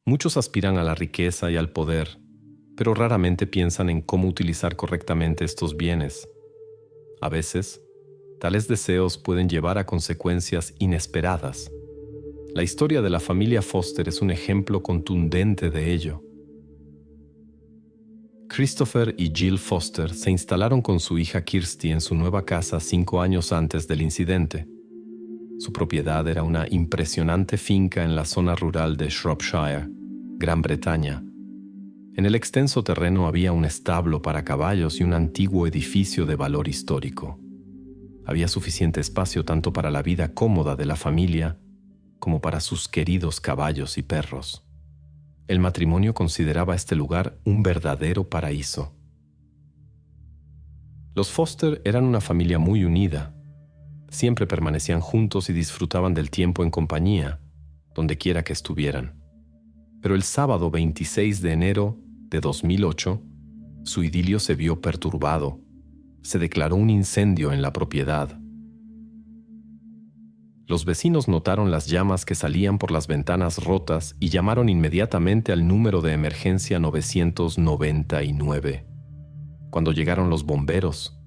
Muchos aspiran a la riqueza y al poder, pero raramente piensan en cómo utilizar correctamente estos bienes. A veces, tales deseos pueden llevar a consecuencias inesperadas. La historia de la familia Foster es un ejemplo contundente de ello. Christopher y Jill Foster se instalaron con su hija Kirsty en su nueva casa 5 años antes del incidente. Su propiedad era una impresionante finca en la zona rural de Shropshire, Gran Bretaña. En el extenso terreno había un establo para caballos y un antiguo edificio de valor histórico. Había suficiente espacio tanto para la vida cómoda de la familia como para sus queridos caballos y perros. El matrimonio consideraba este lugar un verdadero paraíso. Los Foster eran una familia muy unida. Siempre permanecían juntos y disfrutaban del tiempo en compañía, donde quiera que estuvieran. Pero el sábado 26 de enero de 2008, su idilio se vio perturbado. Se declaró un incendio en la propiedad. Los vecinos notaron las llamas que salían por las ventanas rotas y llamaron inmediatamente al número de emergencia 999. Cuando llegaron los bomberos,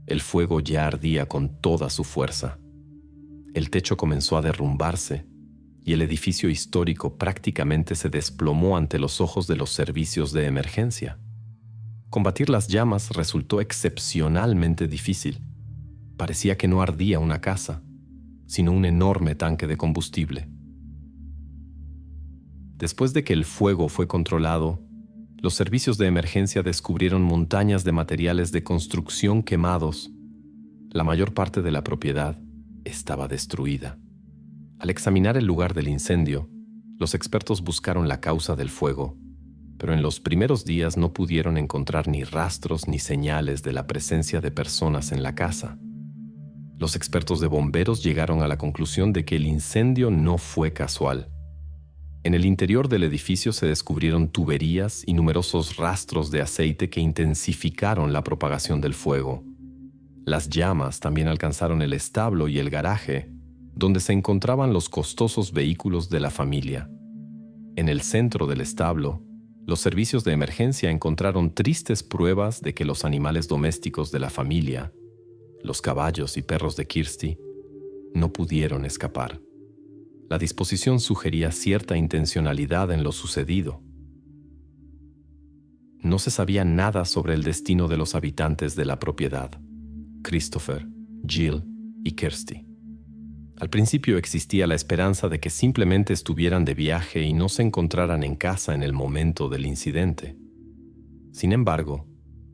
el fuego ya ardía con toda su fuerza. El techo comenzó a derrumbarse y el edificio histórico prácticamente se desplomó ante los ojos de los servicios de emergencia. Combatir las llamas resultó excepcionalmente difícil. Parecía que no ardía una casa, sino un enorme tanque de combustible. Después de que el fuego fue controlado, los servicios de emergencia descubrieron montañas de materiales de construcción quemados. La mayor parte de la propiedad estaba destruida. Al examinar el lugar del incendio, los expertos buscaron la causa del fuego, pero en los primeros días no pudieron encontrar ni rastros ni señales de la presencia de personas en la casa. Los expertos de bomberos llegaron a la conclusión de que el incendio no fue casual. En el interior del edificio se descubrieron tuberías y numerosos rastros de aceite que intensificaron la propagación del fuego. Las llamas también alcanzaron el establo y el garaje, donde se encontraban los costosos vehículos de la familia. En el centro del establo, los servicios de emergencia encontraron tristes pruebas de que los animales domésticos de la familia, los caballos y perros de Kirsty, no pudieron escapar. La disposición sugería cierta intencionalidad en lo sucedido. No se sabía nada sobre el destino de los habitantes de la propiedad, Christopher, Jill y Kirsty. Al principio existía la esperanza de que simplemente estuvieran de viaje y no se encontraran en casa en el momento del incidente. Sin embargo,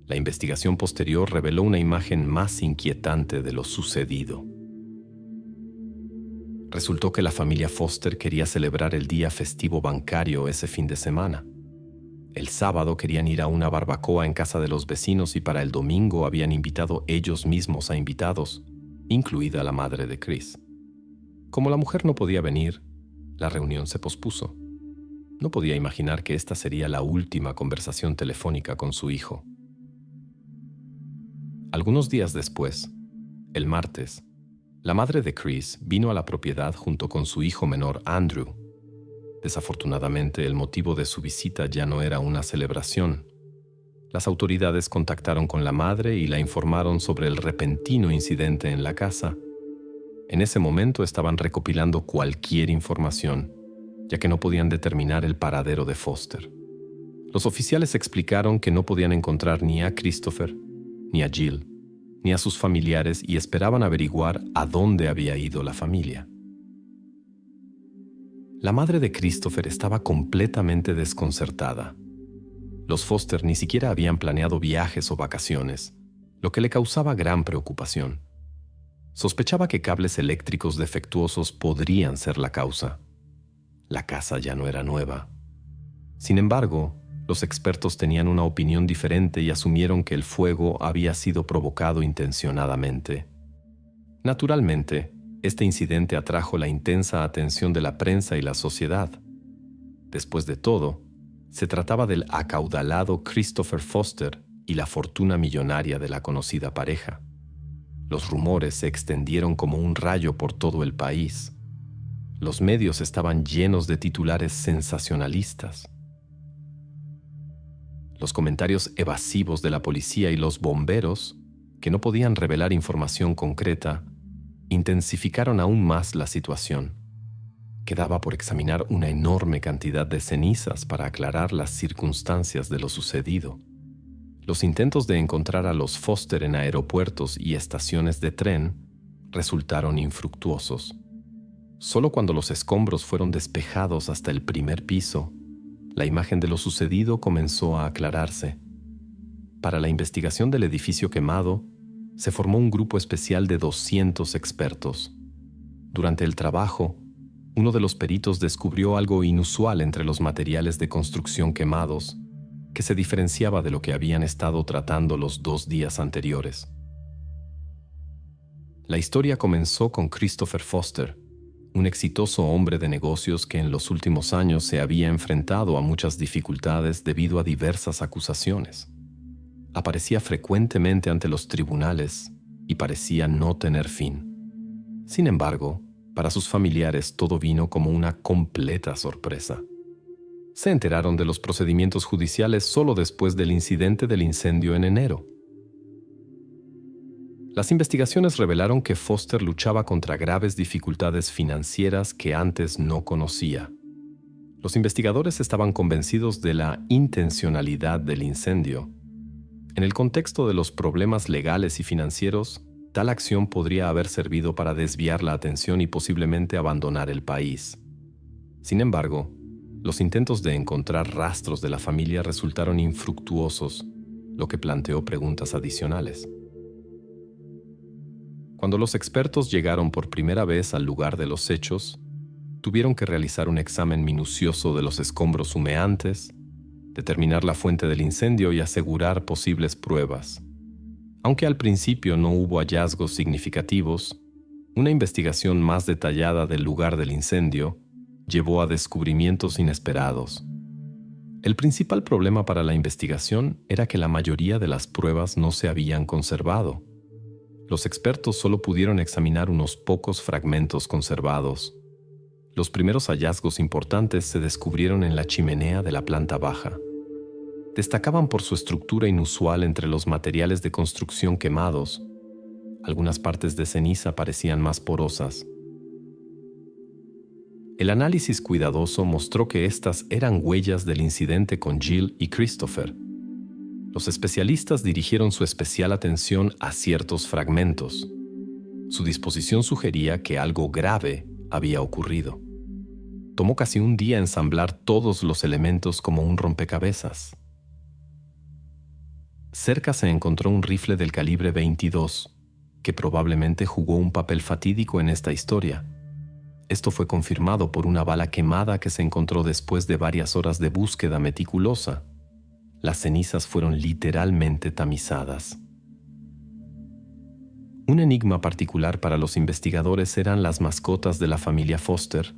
la investigación posterior reveló una imagen más inquietante de lo sucedido. Resultó que la familia Foster quería celebrar el día festivo bancario ese fin de semana. El sábado querían ir a una barbacoa en casa de los vecinos y para el domingo habían invitado ellos mismos a invitados, incluida la madre de Chris. Como la mujer no podía venir, la reunión se pospuso. No podía imaginar que esta sería la última conversación telefónica con su hijo. Algunos días después, el martes, la madre de Chris vino a la propiedad junto con su hijo menor Andrew. Desafortunadamente, el motivo de su visita ya no era una celebración. Las autoridades contactaron con la madre y la informaron sobre el repentino incidente en la casa. En ese momento estaban recopilando cualquier información, ya que no podían determinar el paradero de Foster. Los oficiales explicaron que no podían encontrar ni a Christopher, ni a Jill, ni a sus familiares y esperaban averiguar a dónde había ido la familia. La madre de Christopher estaba completamente desconcertada. Los Foster ni siquiera habían planeado viajes o vacaciones, lo que le causaba gran preocupación. Sospechaba que cables eléctricos defectuosos podrían ser la causa. La casa ya no era nueva. Sin embargo, los expertos tenían una opinión diferente y asumieron que el fuego había sido provocado intencionadamente. Naturalmente, este incidente atrajo la intensa atención de la prensa y la sociedad. Después de todo, se trataba del acaudalado Christopher Foster y la fortuna millonaria de la conocida pareja. Los rumores se extendieron como un rayo por todo el país. Los medios estaban llenos de titulares sensacionalistas. Los comentarios evasivos de la policía y los bomberos, que no podían revelar información concreta, intensificaron aún más la situación. Quedaba por examinar una enorme cantidad de cenizas para aclarar las circunstancias de lo sucedido. Los intentos de encontrar a los Foster en aeropuertos y estaciones de tren resultaron infructuosos. Solo cuando los escombros fueron despejados hasta el primer piso, la imagen de lo sucedido comenzó a aclararse. Para la investigación del edificio quemado, se formó un grupo especial de 200 expertos. Durante el trabajo, uno de los peritos descubrió algo inusual entre los materiales de construcción quemados, que se diferenciaba de lo que habían estado tratando los 2 días anteriores. La historia comenzó con Christopher Foster, un exitoso hombre de negocios que en los últimos años se había enfrentado a muchas dificultades debido a diversas acusaciones. Aparecía frecuentemente ante los tribunales y parecía no tener fin. Sin embargo, para sus familiares todo vino como una completa sorpresa. Se enteraron de los procedimientos judiciales solo después del incidente del incendio en enero. Las investigaciones revelaron que Foster luchaba contra graves dificultades financieras que antes no conocía. Los investigadores estaban convencidos de la intencionalidad del incendio. En el contexto de los problemas legales y financieros, tal acción podría haber servido para desviar la atención y posiblemente abandonar el país. Sin embargo, los intentos de encontrar rastros de la familia resultaron infructuosos, lo que planteó preguntas adicionales. Cuando los expertos llegaron por primera vez al lugar de los hechos, tuvieron que realizar un examen minucioso de los escombros humeantes, determinar la fuente del incendio y asegurar posibles pruebas. Aunque al principio no hubo hallazgos significativos, una investigación más detallada del lugar del incendio llevó a descubrimientos inesperados. El principal problema para la investigación era que la mayoría de las pruebas no se habían conservado. Los expertos solo pudieron examinar unos pocos fragmentos conservados. Los primeros hallazgos importantes se descubrieron en la chimenea de la planta baja. Destacaban por su estructura inusual entre los materiales de construcción quemados. Algunas partes de ceniza parecían más porosas. El análisis cuidadoso mostró que estas eran huellas del incidente con Jill y Christopher. Los especialistas dirigieron su especial atención a ciertos fragmentos. Su disposición sugería que algo grave había ocurrido. Tomó casi un día ensamblar todos los elementos como un rompecabezas. Cerca se encontró un rifle del calibre 22, que probablemente jugó un papel fatídico en esta historia. Esto fue confirmado por una bala quemada que se encontró después de varias horas de búsqueda meticulosa. Las cenizas fueron literalmente tamizadas. Un enigma particular para los investigadores eran las mascotas de la familia Foster,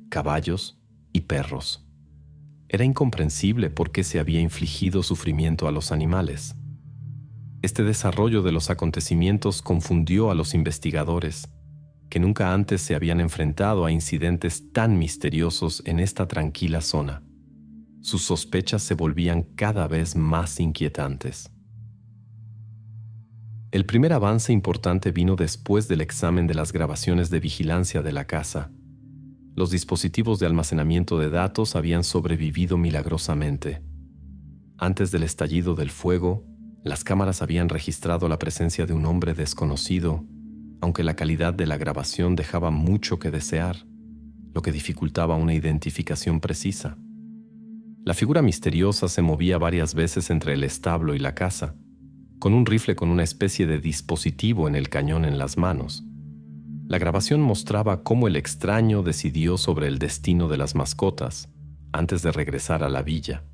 caballos y perros. Era incomprensible por qué se había infligido sufrimiento a los animales. Este desarrollo de los acontecimientos confundió a los investigadores, que nunca antes se habían enfrentado a incidentes tan misteriosos en esta tranquila zona. Sus sospechas se volvían cada vez más inquietantes. El primer avance importante vino después del examen de las grabaciones de vigilancia de la casa. Los dispositivos de almacenamiento de datos habían sobrevivido milagrosamente. Antes del estallido del fuego, las cámaras habían registrado la presencia de un hombre desconocido, aunque la calidad de la grabación dejaba mucho que desear, lo que dificultaba una identificación precisa. La figura misteriosa se movía varias veces entre el establo y la casa, con un rifle con una especie de dispositivo en el cañón en las manos. La grabación mostraba cómo el extraño decidió sobre el destino de las mascotas antes de regresar a la villa.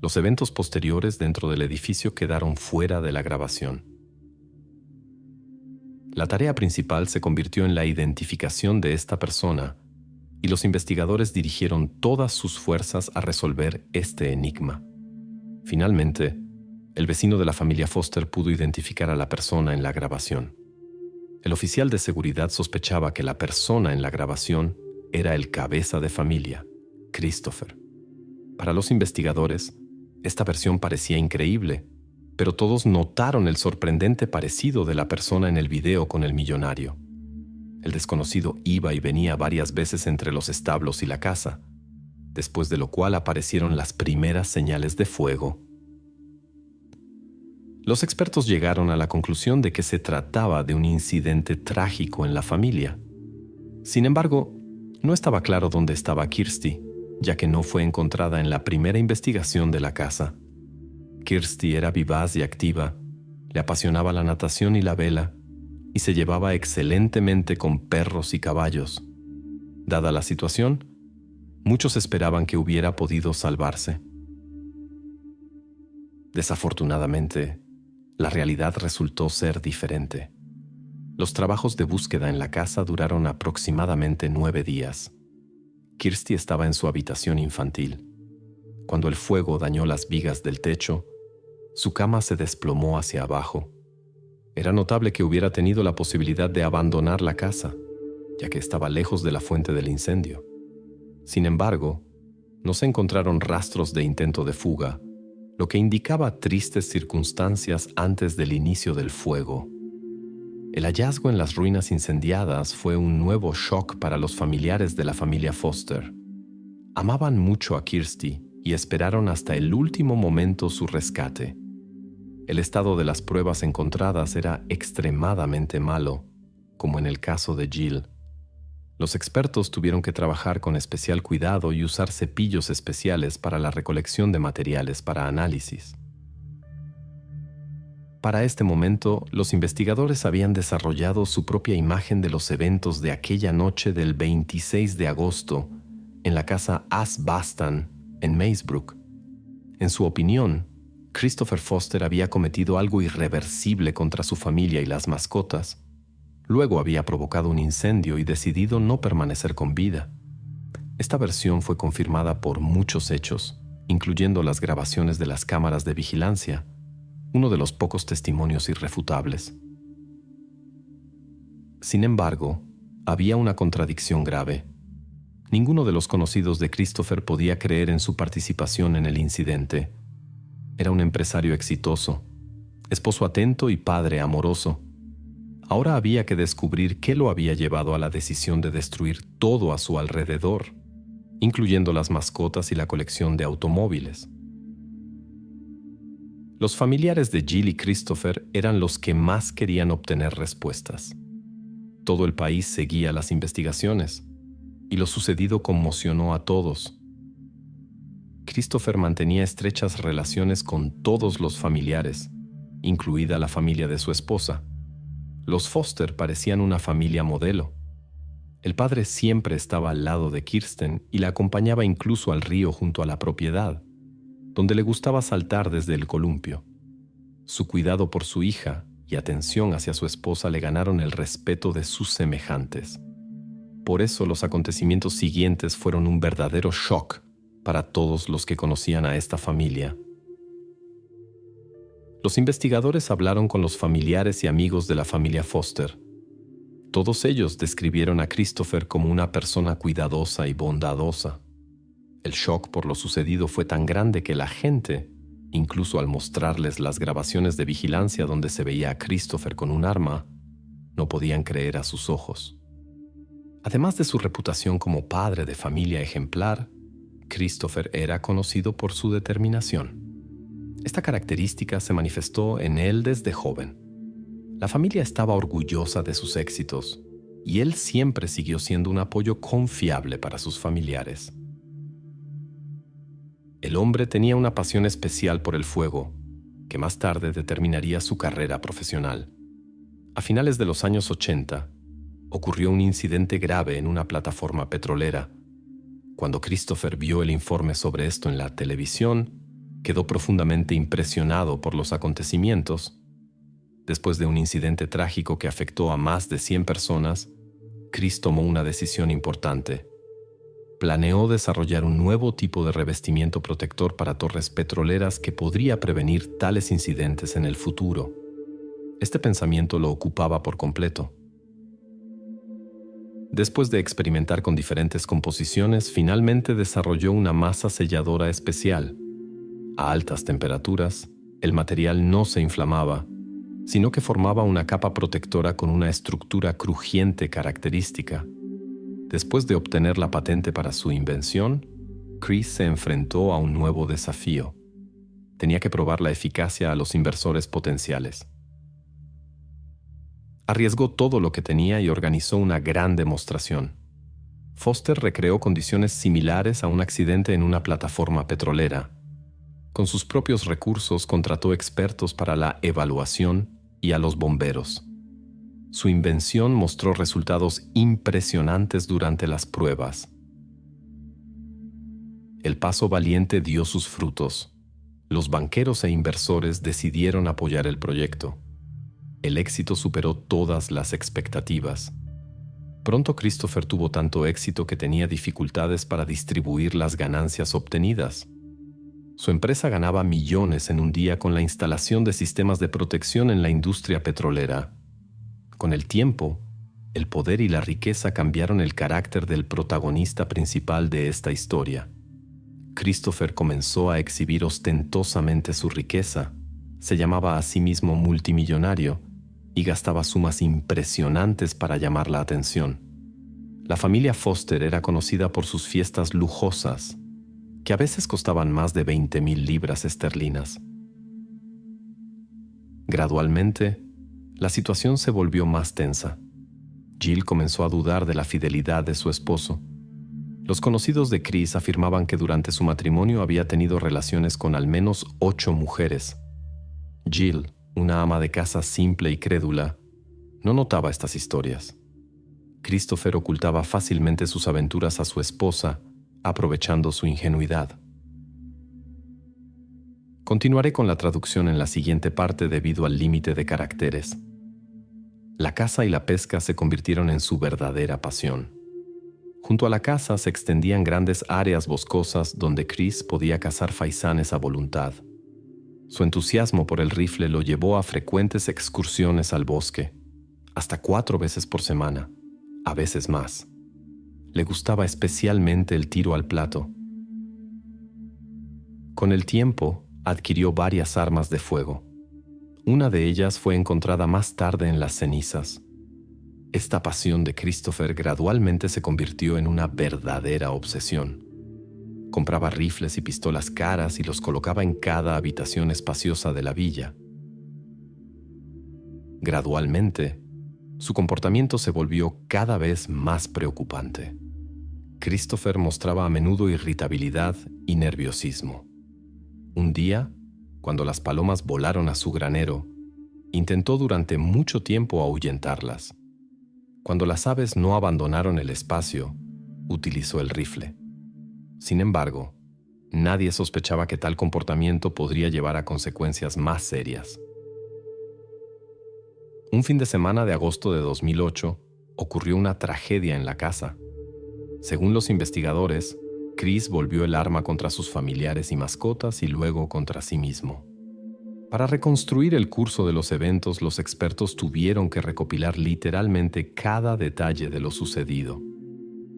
Los eventos posteriores dentro del edificio quedaron fuera de la grabación. La tarea principal se convirtió en la identificación de esta persona, y los investigadores dirigieron todas sus fuerzas a resolver este enigma. Finalmente, el vecino de la familia Foster pudo identificar a la persona en la grabación. El oficial de seguridad sospechaba que la persona en la grabación era el cabeza de familia, Christopher. Para los investigadores, esta versión parecía increíble, pero todos notaron el sorprendente parecido de la persona en el video con el millonario. El desconocido iba y venía varias veces entre los establos y la casa, después de lo cual aparecieron las primeras señales de fuego. Los expertos llegaron a la conclusión de que se trataba de un incidente trágico en la familia. Sin embargo, no estaba claro dónde estaba Kirsty, ya que no fue encontrada en la primera investigación de la casa. Kirsty era vivaz y activa, le apasionaba la natación y la vela, y se llevaba excelentemente con perros y caballos. Dada la situación, muchos esperaban que hubiera podido salvarse. Desafortunadamente, la realidad resultó ser diferente. Los trabajos de búsqueda en la casa duraron aproximadamente 9 días. Kirsty estaba en su habitación infantil. Cuando el fuego dañó las vigas del techo, su cama se desplomó hacia abajo. Era notable que hubiera tenido la posibilidad de abandonar la casa, ya que estaba lejos de la fuente del incendio. Sin embargo, no se encontraron rastros de intento de fuga, lo que indicaba tristes circunstancias antes del inicio del fuego. El hallazgo en las ruinas incendiadas fue un nuevo shock para los familiares de la familia Foster. Amaban mucho a Kirsty y esperaron hasta el último momento su rescate. El estado de las pruebas encontradas era extremadamente malo, como en el caso de Jill. Los expertos tuvieron que trabajar con especial cuidado y usar cepillos especiales para la recolección de materiales para análisis. Para este momento, los investigadores habían desarrollado su propia imagen de los eventos de aquella noche del 26 de agosto en la casa Asbastan, en Maesbrook. En su opinión, Christopher Foster había cometido algo irreversible contra su familia y las mascotas. Luego había provocado un incendio y decidido no permanecer con vida. Esta versión fue confirmada por muchos hechos, incluyendo las grabaciones de las cámaras de vigilancia, uno de los pocos testimonios irrefutables. Sin embargo, había una contradicción grave. Ninguno de los conocidos de Christopher podía creer en su participación en el incidente. Era un empresario exitoso, esposo atento y padre amoroso. Ahora había que descubrir qué lo había llevado a la decisión de destruir todo a su alrededor, incluyendo las mascotas y la colección de automóviles. Los familiares de Jill y Christopher eran los que más querían obtener respuestas. Todo el país seguía las investigaciones, y lo sucedido conmocionó a todos. Christopher mantenía estrechas relaciones con todos los familiares, incluida la familia de su esposa. Los Foster parecían una familia modelo. El padre siempre estaba al lado de Kirsten y la acompañaba incluso al río junto a la propiedad, donde le gustaba saltar desde el columpio. Su cuidado por su hija y atención hacia su esposa le ganaron el respeto de sus semejantes. Por eso los acontecimientos siguientes fueron un verdadero shock para todos los que conocían a esta familia. Los investigadores hablaron con los familiares y amigos de la familia Foster. Todos ellos describieron a Christopher como una persona cuidadosa y bondadosa. El shock por lo sucedido fue tan grande que la gente, incluso al mostrarles las grabaciones de vigilancia donde se veía a Christopher con un arma, no podían creer a sus ojos. Además de su reputación como padre de familia ejemplar, Christopher era conocido por su determinación. Esta característica se manifestó en él desde joven. La familia estaba orgullosa de sus éxitos, y él siempre siguió siendo un apoyo confiable para sus familiares. El hombre tenía una pasión especial por el fuego, que más tarde determinaría su carrera profesional. A finales de los años 80, ocurrió un incidente grave en una plataforma petrolera. Cuando Christopher vio el informe sobre esto en la televisión, quedó profundamente impresionado por los acontecimientos. Después de un incidente trágico que afectó a más de 100 personas, Chris tomó una decisión importante. Planeó desarrollar un nuevo tipo de revestimiento protector para torres petroleras que podría prevenir tales incidentes en el futuro. Este pensamiento lo ocupaba por completo. Después de experimentar con diferentes composiciones, finalmente desarrolló una masa selladora especial. A altas temperaturas, el material no se inflamaba, sino que formaba una capa protectora con una estructura crujiente característica. Después de obtener la patente para su invención, Chris se enfrentó a un nuevo desafío. Tenía que probar la eficacia a los inversores potenciales. Arriesgó todo lo que tenía y organizó una gran demostración. Foster recreó condiciones similares a un accidente en una plataforma petrolera. Con sus propios recursos contrató expertos para la evaluación y a los bomberos. Su invención mostró resultados impresionantes durante las pruebas. El paso valiente dio sus frutos. Los banqueros e inversores decidieron apoyar el proyecto. El éxito superó todas las expectativas. Pronto Christopher tuvo tanto éxito que tenía dificultades para distribuir las ganancias obtenidas. Su empresa ganaba millones en un día con la instalación de sistemas de protección en la industria petrolera. Con el tiempo, el poder y la riqueza cambiaron el carácter del protagonista principal de esta historia. Christopher comenzó a exhibir ostentosamente su riqueza. Se llamaba a sí mismo multimillonario y gastaba sumas impresionantes para llamar la atención. La familia Foster era conocida por sus fiestas lujosas, que a veces costaban más de 20,000 libras esterlinas. Gradualmente, la situación se volvió más tensa. Jill comenzó a dudar de la fidelidad de su esposo. Los conocidos de Chris afirmaban que durante su matrimonio había tenido relaciones con al menos 8 mujeres. Jill, una ama de casa simple y crédula, no notaba estas historias. Christopher ocultaba fácilmente sus aventuras a su esposa, aprovechando su ingenuidad. Continuaré con la traducción en la siguiente parte debido al límite de caracteres. La caza y la pesca se convirtieron en su verdadera pasión. Junto a la casa se extendían grandes áreas boscosas donde Chris podía cazar faisanes a voluntad. Su entusiasmo por el rifle lo llevó a frecuentes excursiones al bosque, hasta 4 veces por semana, a veces más. Le gustaba especialmente el tiro al plato. Con el tiempo, adquirió varias armas de fuego. Una de ellas fue encontrada más tarde en las cenizas. Esta pasión de Christopher gradualmente se convirtió en una verdadera obsesión. Compraba rifles y pistolas caras y los colocaba en cada habitación espaciosa de la villa. Gradualmente, su comportamiento se volvió cada vez más preocupante. Christopher mostraba a menudo irritabilidad y nerviosismo. Un día, cuando las palomas volaron a su granero, intentó durante mucho tiempo ahuyentarlas. Cuando las aves no abandonaron el espacio, utilizó el rifle. Sin embargo, nadie sospechaba que tal comportamiento podría llevar a consecuencias más serias. Un fin de semana de agosto de 2008, ocurrió una tragedia en la casa. Según los investigadores, Chris volvió el arma contra sus familiares y mascotas y luego contra sí mismo. Para reconstruir el curso de los eventos, los expertos tuvieron que recopilar literalmente cada detalle de lo sucedido.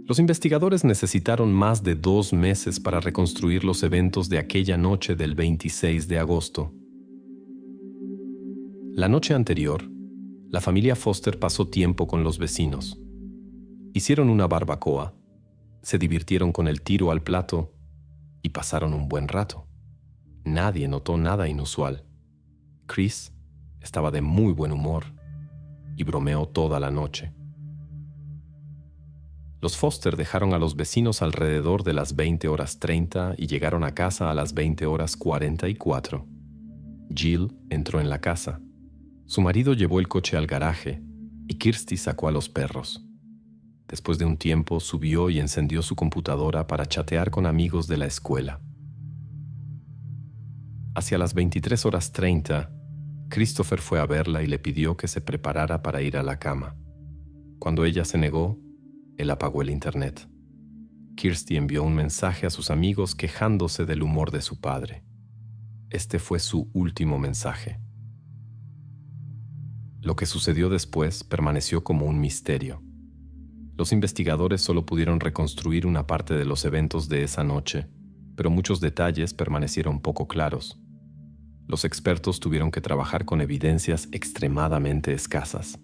Los investigadores necesitaron más de 2 meses para reconstruir los eventos de aquella noche del 26 de agosto. La noche anterior, la familia Foster pasó tiempo con los vecinos. Hicieron una barbacoa, se divirtieron con el tiro al plato y pasaron un buen rato. Nadie notó nada inusual. Chris estaba de muy buen humor y bromeó toda la noche. Los Foster dejaron a los vecinos alrededor de las 20:30 y llegaron a casa a las 20:44. Jill entró en la casa. Su marido llevó el coche al garaje y Kirsty sacó a los perros. Después de un tiempo subió y encendió su computadora para chatear con amigos de la escuela. Hacia las 23:30, Christopher fue a verla y le pidió que se preparara para ir a la cama. Cuando ella se negó, él apagó el internet. Kirsty envió un mensaje a sus amigos quejándose del humor de su padre. Este fue su último mensaje. Lo que sucedió después permaneció como un misterio. Los investigadores solo pudieron reconstruir una parte de los eventos de esa noche, pero muchos detalles permanecieron poco claros. Los expertos tuvieron que trabajar con evidencias extremadamente escasas.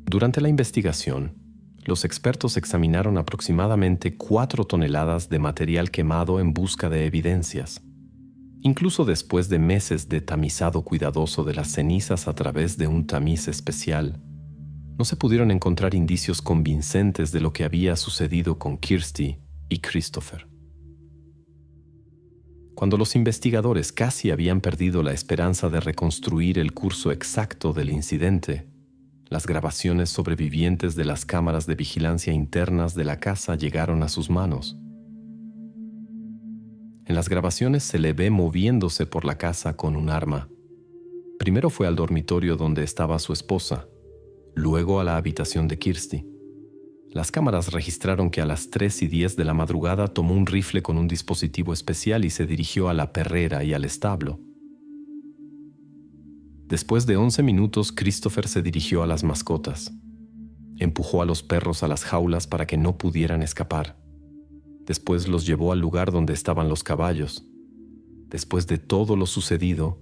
Durante la investigación, los expertos examinaron aproximadamente 4 toneladas de material quemado en busca de evidencias. Incluso después de meses de tamizado cuidadoso de las cenizas a través de un tamiz especial, no se pudieron encontrar indicios convincentes de lo que había sucedido con Kirsty y Christopher. Cuando los investigadores casi habían perdido la esperanza de reconstruir el curso exacto del incidente, las grabaciones sobrevivientes de las cámaras de vigilancia internas de la casa llegaron a sus manos. En las grabaciones se le ve moviéndose por la casa con un arma. Primero fue al dormitorio donde estaba su esposa, luego a la habitación de Kirsty. Las cámaras registraron que a las 3:10 de la madrugada tomó un rifle con un dispositivo especial y se dirigió a la perrera y al establo. Después de 11 minutos, Christopher se dirigió a las mascotas. Empujó a los perros a las jaulas para que no pudieran escapar. Después los llevó al lugar donde estaban los caballos. Después de todo lo sucedido,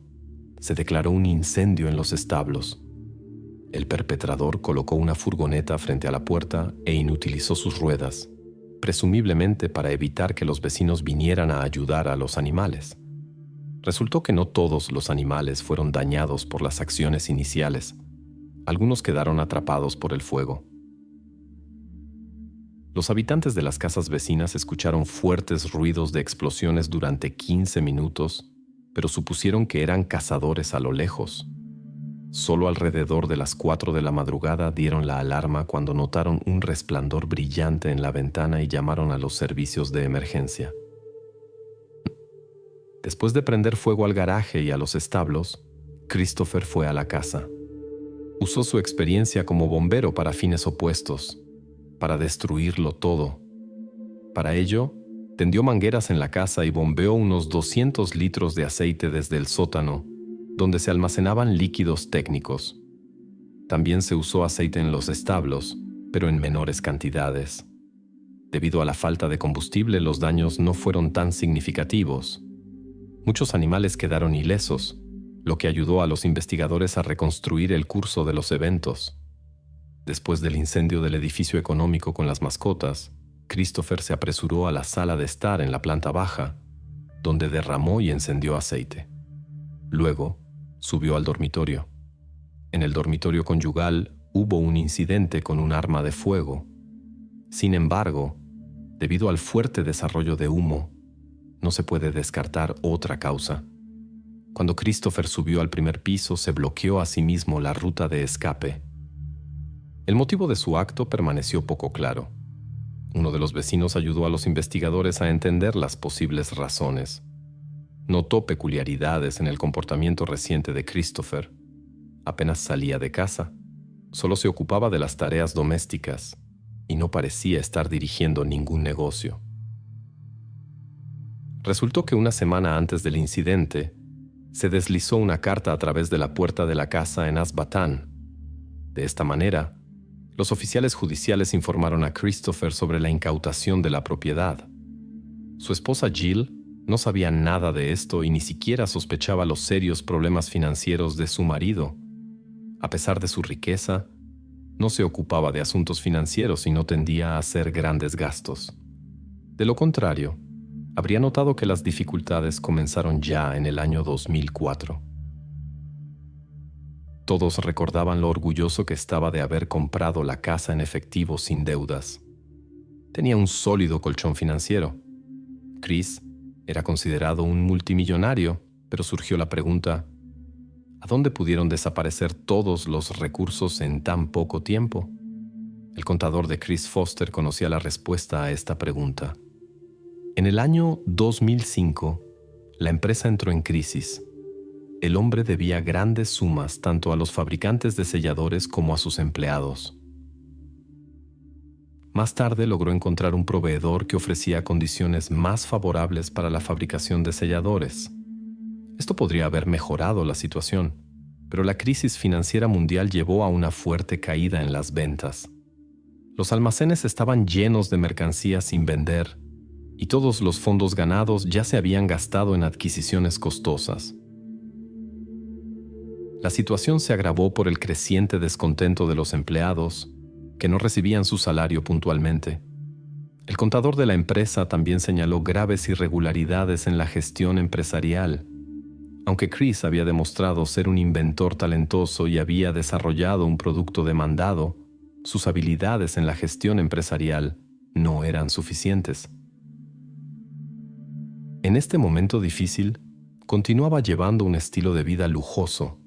se declaró un incendio en los establos. El perpetrador colocó una furgoneta frente a la puerta e inutilizó sus ruedas, presumiblemente para evitar que los vecinos vinieran a ayudar a los animales. Resultó que no todos los animales fueron dañados por las acciones iniciales. Algunos quedaron atrapados por el fuego. Los habitantes de las casas vecinas escucharon fuertes ruidos de explosiones durante 15 minutos, pero supusieron que eran cazadores a lo lejos. Solo alrededor de las 4 de la madrugada dieron la alarma cuando notaron un resplandor brillante en la ventana y llamaron a los servicios de emergencia. Después de prender fuego al garaje y a los establos, Christopher fue a la casa. Usó su experiencia como bombero para fines opuestos, para destruirlo todo. Para ello, tendió mangueras en la casa y bombeó unos 200 litros de aceite desde el sótano, donde se almacenaban líquidos técnicos. También se usó aceite en los establos, pero en menores cantidades. Debido a la falta de combustible, los daños no fueron tan significativos. Muchos animales quedaron ilesos, lo que ayudó a los investigadores a reconstruir el curso de los eventos. Después del incendio del edificio económico con las mascotas, Christopher se apresuró a la sala de estar en la planta baja, donde derramó y encendió aceite. Luego, subió al dormitorio. En el dormitorio conyugal hubo un incidente con un arma de fuego. Sin embargo, debido al fuerte desarrollo de humo, no se puede descartar otra causa. Cuando Christopher subió al primer piso, se bloqueó a sí mismo la ruta de escape. El motivo de su acto permaneció poco claro. Uno de los vecinos ayudó a los investigadores a entender las posibles razones. Notó peculiaridades en el comportamiento reciente de Christopher. Apenas salía de casa, solo se ocupaba de las tareas domésticas y no parecía estar dirigiendo ningún negocio. Resultó que una semana antes del incidente, se deslizó una carta a través de la puerta de la casa en Asbatán. De esta manera, los oficiales judiciales informaron a Christopher sobre la incautación de la propiedad. Su esposa Jill no sabía nada de esto y ni siquiera sospechaba los serios problemas financieros de su marido. A pesar de su riqueza, no se ocupaba de asuntos financieros y no tendía a hacer grandes gastos. De lo contrario, habría notado que las dificultades comenzaron ya en el año 2004. Todos recordaban lo orgulloso que estaba de haber comprado la casa en efectivo sin deudas. Tenía un sólido colchón financiero. Chris era considerado un multimillonario, pero surgió la pregunta: ¿a dónde pudieron desaparecer todos los recursos en tan poco tiempo? El contador de Chris Foster conocía la respuesta a esta pregunta. En el año 2005, la empresa entró en crisis. El hombre debía grandes sumas tanto a los fabricantes de selladores como a sus empleados. Más tarde logró encontrar un proveedor que ofrecía condiciones más favorables para la fabricación de selladores. Esto podría haber mejorado la situación, pero la crisis financiera mundial llevó a una fuerte caída en las ventas. Los almacenes estaban llenos de mercancías sin vender y todos los fondos ganados ya se habían gastado en adquisiciones costosas. La situación se agravó por el creciente descontento de los empleados, que no recibían su salario puntualmente. El contador de la empresa también señaló graves irregularidades en la gestión empresarial. Aunque Chris había demostrado ser un inventor talentoso y había desarrollado un producto demandado, sus habilidades en la gestión empresarial no eran suficientes. En este momento difícil, continuaba llevando un estilo de vida lujoso,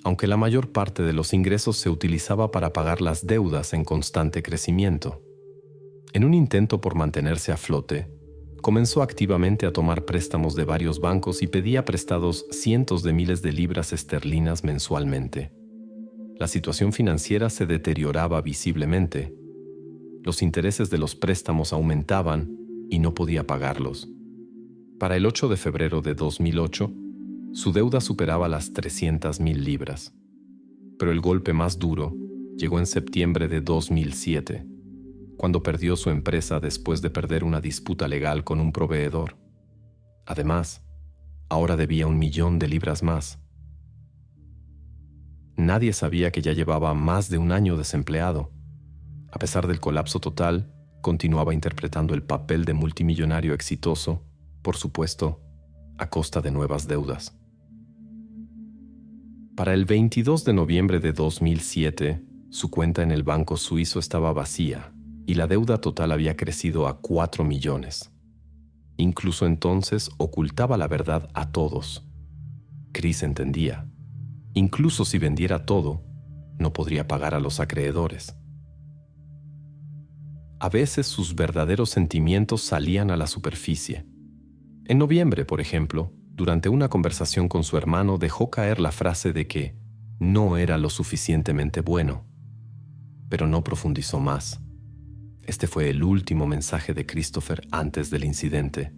aunque la mayor parte de los ingresos se utilizaba para pagar las deudas en constante crecimiento. En un intento por mantenerse a flote, comenzó activamente a tomar préstamos de varios bancos y pedía prestados cientos de miles de libras esterlinas mensualmente. La situación financiera se deterioraba visiblemente. Los intereses de los préstamos aumentaban y no podía pagarlos. Para el 8 de febrero de 2008, su deuda superaba las 300,000 libras. Pero el golpe más duro llegó en septiembre de 2007, cuando perdió su empresa después de perder una disputa legal con un proveedor. Además, ahora debía 1,000,000 de libras más. Nadie sabía que ya llevaba más de un año desempleado. A pesar del colapso total, continuaba interpretando el papel de multimillonario exitoso, por supuesto, a costa de nuevas deudas. Para el 22 de noviembre de 2007, su cuenta en el banco suizo estaba vacía y la deuda total había crecido a 4 millones. Incluso entonces ocultaba la verdad a todos. Chris entendía. Incluso si vendiera todo, no podría pagar a los acreedores. A veces sus verdaderos sentimientos salían a la superficie. En noviembre, por ejemplo, durante una conversación con su hermano, dejó caer la frase de que no era lo suficientemente bueno, pero no profundizó más. Este fue el último mensaje de Christopher antes del incidente.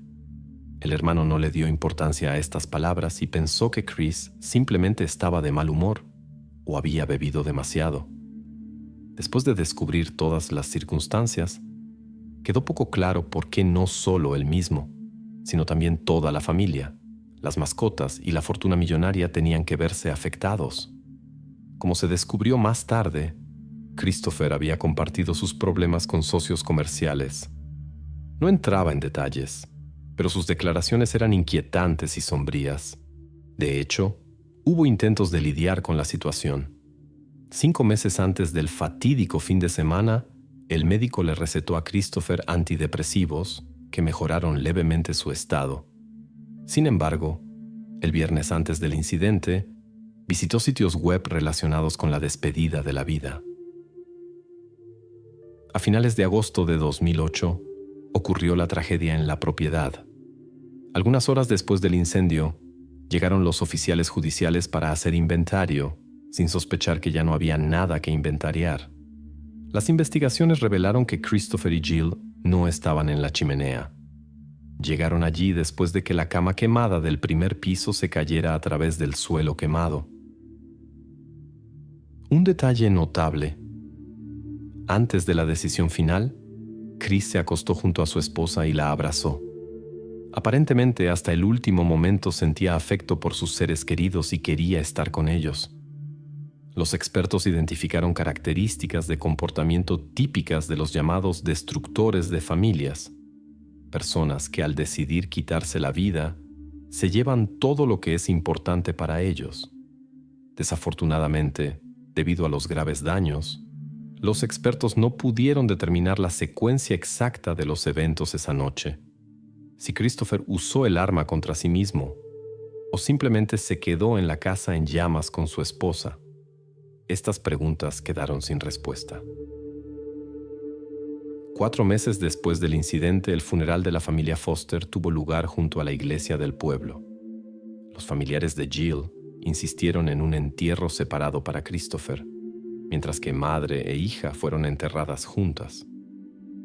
El hermano no le dio importancia a estas palabras y pensó que Chris simplemente estaba de mal humor o había bebido demasiado. Después de descubrir todas las circunstancias, quedó poco claro por qué no solo él mismo, sino también toda la familia, las mascotas y la fortuna millonaria tenían que verse afectados. Como se descubrió más tarde, Christopher había compartido sus problemas con socios comerciales. No entraba en detalles, pero sus declaraciones eran inquietantes y sombrías. De hecho, hubo intentos de lidiar con la situación. 5 meses antes del fatídico fin de semana, el médico le recetó a Christopher antidepresivos que mejoraron levemente su estado. Sin embargo, el viernes antes del incidente, visitó sitios web relacionados con la despedida de la vida. A finales de agosto de 2008, ocurrió la tragedia en la propiedad. Algunas horas después del incendio, llegaron los oficiales judiciales para hacer inventario, sin sospechar que ya no había nada que inventariar. Las investigaciones revelaron que Christopher y Jill no estaban en la chimenea. Llegaron allí después de que la cama quemada del primer piso se cayera a través del suelo quemado. Un detalle notable. Antes de la decisión final, Chris se acostó junto a su esposa y la abrazó. Aparentemente, hasta el último momento sentía afecto por sus seres queridos y quería estar con ellos. Los expertos identificaron características de comportamiento típicas de los llamados destructores de familias. Personas que al decidir quitarse la vida, se llevan todo lo que es importante para ellos. Desafortunadamente, debido a los graves daños, los expertos no pudieron determinar la secuencia exacta de los eventos esa noche. Si Christopher usó el arma contra sí mismo, o simplemente se quedó en la casa en llamas con su esposa. Estas preguntas quedaron sin respuesta. 4 meses después del incidente, el funeral de la familia Foster tuvo lugar junto a la iglesia del pueblo. Los familiares de Jill insistieron en un entierro separado para Christopher, mientras que madre e hija fueron enterradas juntas.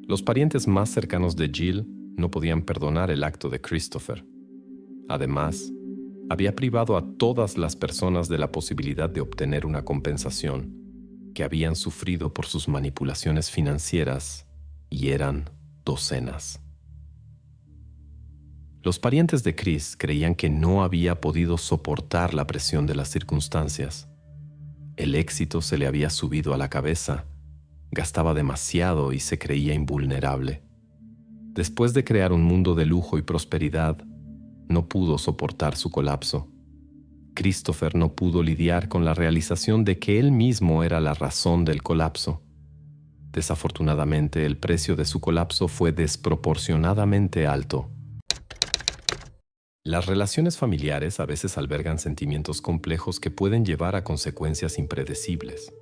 Los parientes más cercanos de Jill no podían perdonar el acto de Christopher. Además, había privado a todas las personas de la posibilidad de obtener una compensación. que habían sufrido por sus manipulaciones financieras, y eran docenas. Los parientes de Chris creían que no había podido soportar la presión de las circunstancias. El éxito se le había subido a la cabeza, gastaba demasiado y se creía invulnerable. Después de crear un mundo de lujo y prosperidad, no pudo soportar su colapso. Christopher no pudo lidiar con la realización de que él mismo era la razón del colapso. Desafortunadamente, el precio de su colapso fue desproporcionadamente alto. Las relaciones familiares a veces albergan sentimientos complejos que pueden llevar a consecuencias impredecibles.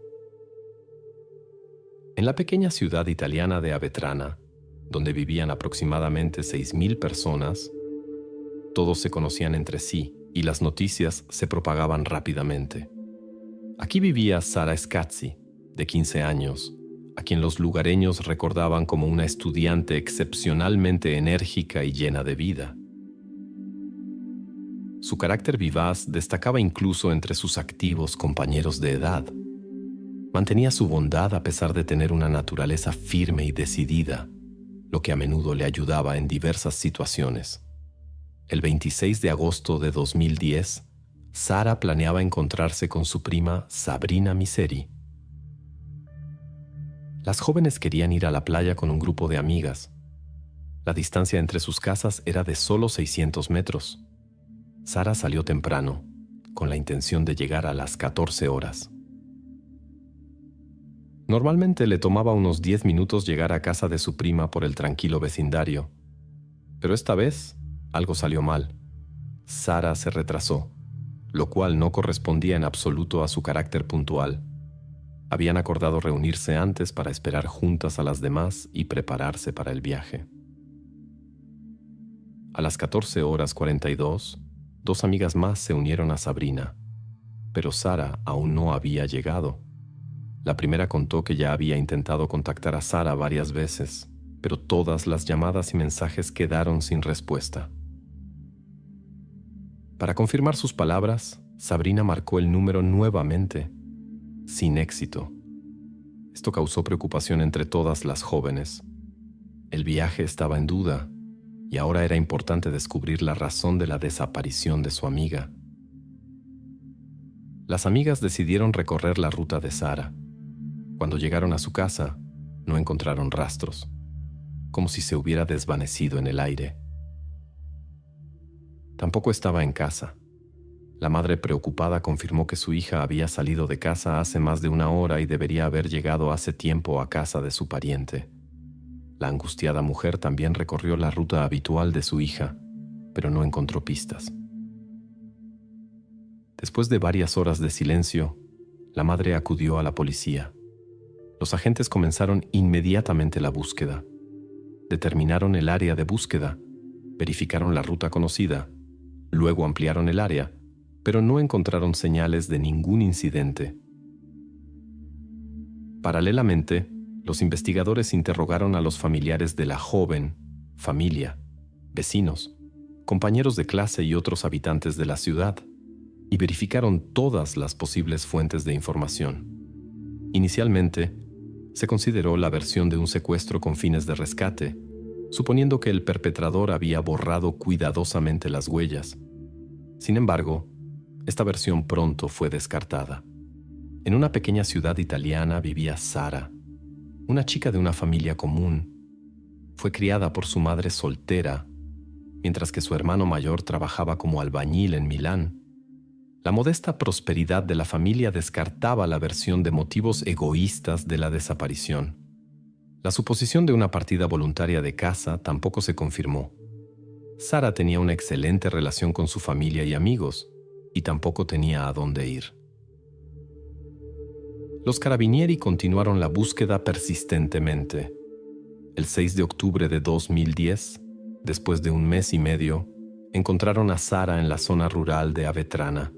En la pequeña ciudad italiana de Avetrana, donde vivían aproximadamente 6,000 personas, todos se conocían entre sí y las noticias se propagaban rápidamente. Aquí vivía Sara Scazzi, de 15 años, a quien los lugareños recordaban como una estudiante excepcionalmente enérgica y llena de vida. Su carácter vivaz destacaba incluso entre sus activos compañeros de edad. Mantenía su bondad a pesar de tener una naturaleza firme y decidida, lo que a menudo le ayudaba en diversas situaciones. El 26 de agosto de 2010, Sara planeaba encontrarse con su prima Sabrina Miseri. Las jóvenes querían ir a la playa con un grupo de amigas. La distancia entre sus casas era de solo 600 metros. Sara salió temprano, con la intención de llegar a las 14 horas. Normalmente le tomaba unos 10 minutos llegar a casa de su prima por el tranquilo vecindario, pero esta vez algo salió mal. Sara se retrasó, lo cual no correspondía en absoluto a su carácter puntual. Habían acordado reunirse antes para esperar juntas a las demás y prepararse para el viaje. A las 14:42, dos amigas más se unieron a Sabrina, pero Sara aún no había llegado. La primera contó que ya había intentado contactar a Sara varias veces, pero todas las llamadas y mensajes quedaron sin respuesta. Para confirmar sus palabras, Sabrina marcó el número nuevamente, sin éxito. Esto causó preocupación entre todas las jóvenes. El viaje estaba en duda, y ahora era importante descubrir la razón de la desaparición de su amiga. Las amigas decidieron recorrer la ruta de Sara. Cuando llegaron a su casa, no encontraron rastros, como si se hubiera desvanecido en el aire. Tampoco estaba en casa. La madre preocupada confirmó que su hija había salido de casa hace más de una hora y debería haber llegado hace tiempo a casa de su pariente. La angustiada mujer también recorrió la ruta habitual de su hija, pero no encontró pistas. Después de varias horas de silencio, la madre acudió a la policía. Los agentes comenzaron inmediatamente la búsqueda. Determinaron el área de búsqueda, verificaron la ruta conocida, luego ampliaron el área, pero no encontraron señales de ningún incidente. Paralelamente, los investigadores interrogaron a los familiares de la joven, familia, vecinos, compañeros de clase y otros habitantes de la ciudad, y verificaron todas las posibles fuentes de información. Inicialmente, se consideró la versión de un secuestro con fines de rescate, suponiendo que el perpetrador había borrado cuidadosamente las huellas. Sin embargo, esta versión pronto fue descartada. En una pequeña ciudad italiana vivía Sara, una chica de una familia común. Fue criada por su madre soltera, mientras que su hermano mayor trabajaba como albañil en Milán. La modesta prosperidad de la familia descartaba la versión de motivos egoístas de la desaparición. La suposición de una partida voluntaria de casa tampoco se confirmó. Sara tenía una excelente relación con su familia y amigos, y tampoco tenía a dónde ir. Los carabinieri continuaron la búsqueda persistentemente. El 6 de octubre de 2010, después de un mes y medio, encontraron a Sara en la zona rural de Avetrana.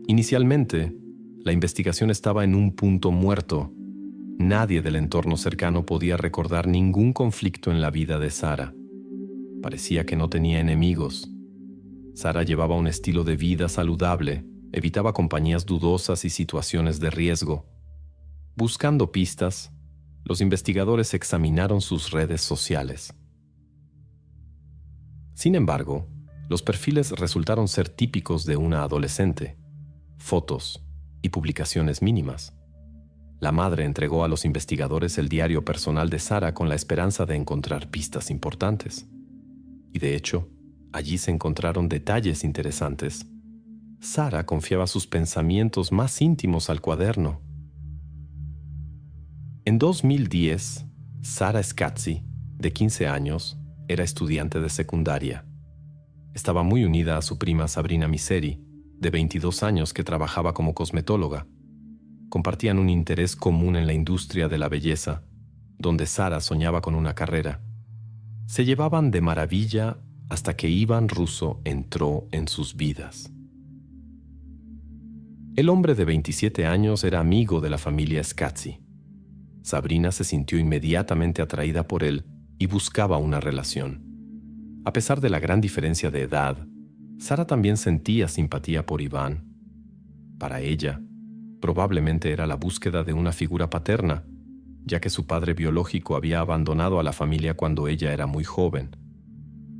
Inicialmente, la investigación estaba en un punto muerto. Nadie del entorno cercano podía recordar ningún conflicto en la vida de Sara. Parecía que no tenía enemigos. Sara llevaba un estilo de vida saludable, Evitaba compañías dudosas y situaciones de riesgo. Buscando pistas, los investigadores examinaron sus redes sociales. Sin embargo, los perfiles resultaron ser típicos de una adolescente: fotos y publicaciones mínimas. La madre entregó a los investigadores el diario personal de Sara con la esperanza de encontrar pistas importantes. Y de hecho, allí se encontraron detalles interesantes. Sara confiaba sus pensamientos más íntimos al cuaderno. En 2010, Sara Scazzi, de 15 años, era estudiante de secundaria. Estaba muy unida a su prima Sabrina Miseri, de 22 años, que trabajaba como cosmetóloga. Compartían un interés común en la industria de la belleza, donde Sara soñaba con una carrera. Se llevaban de maravilla hasta que Iván Russo entró en sus vidas. El hombre de 27 años era amigo de la familia Scazzi. Sabrina se sintió inmediatamente atraída por él y buscaba una relación. A pesar de la gran diferencia de edad, Sara también sentía simpatía por Iván. Para ella, probablemente era la búsqueda de una figura paterna, ya que su padre biológico había abandonado a la familia cuando ella era muy joven.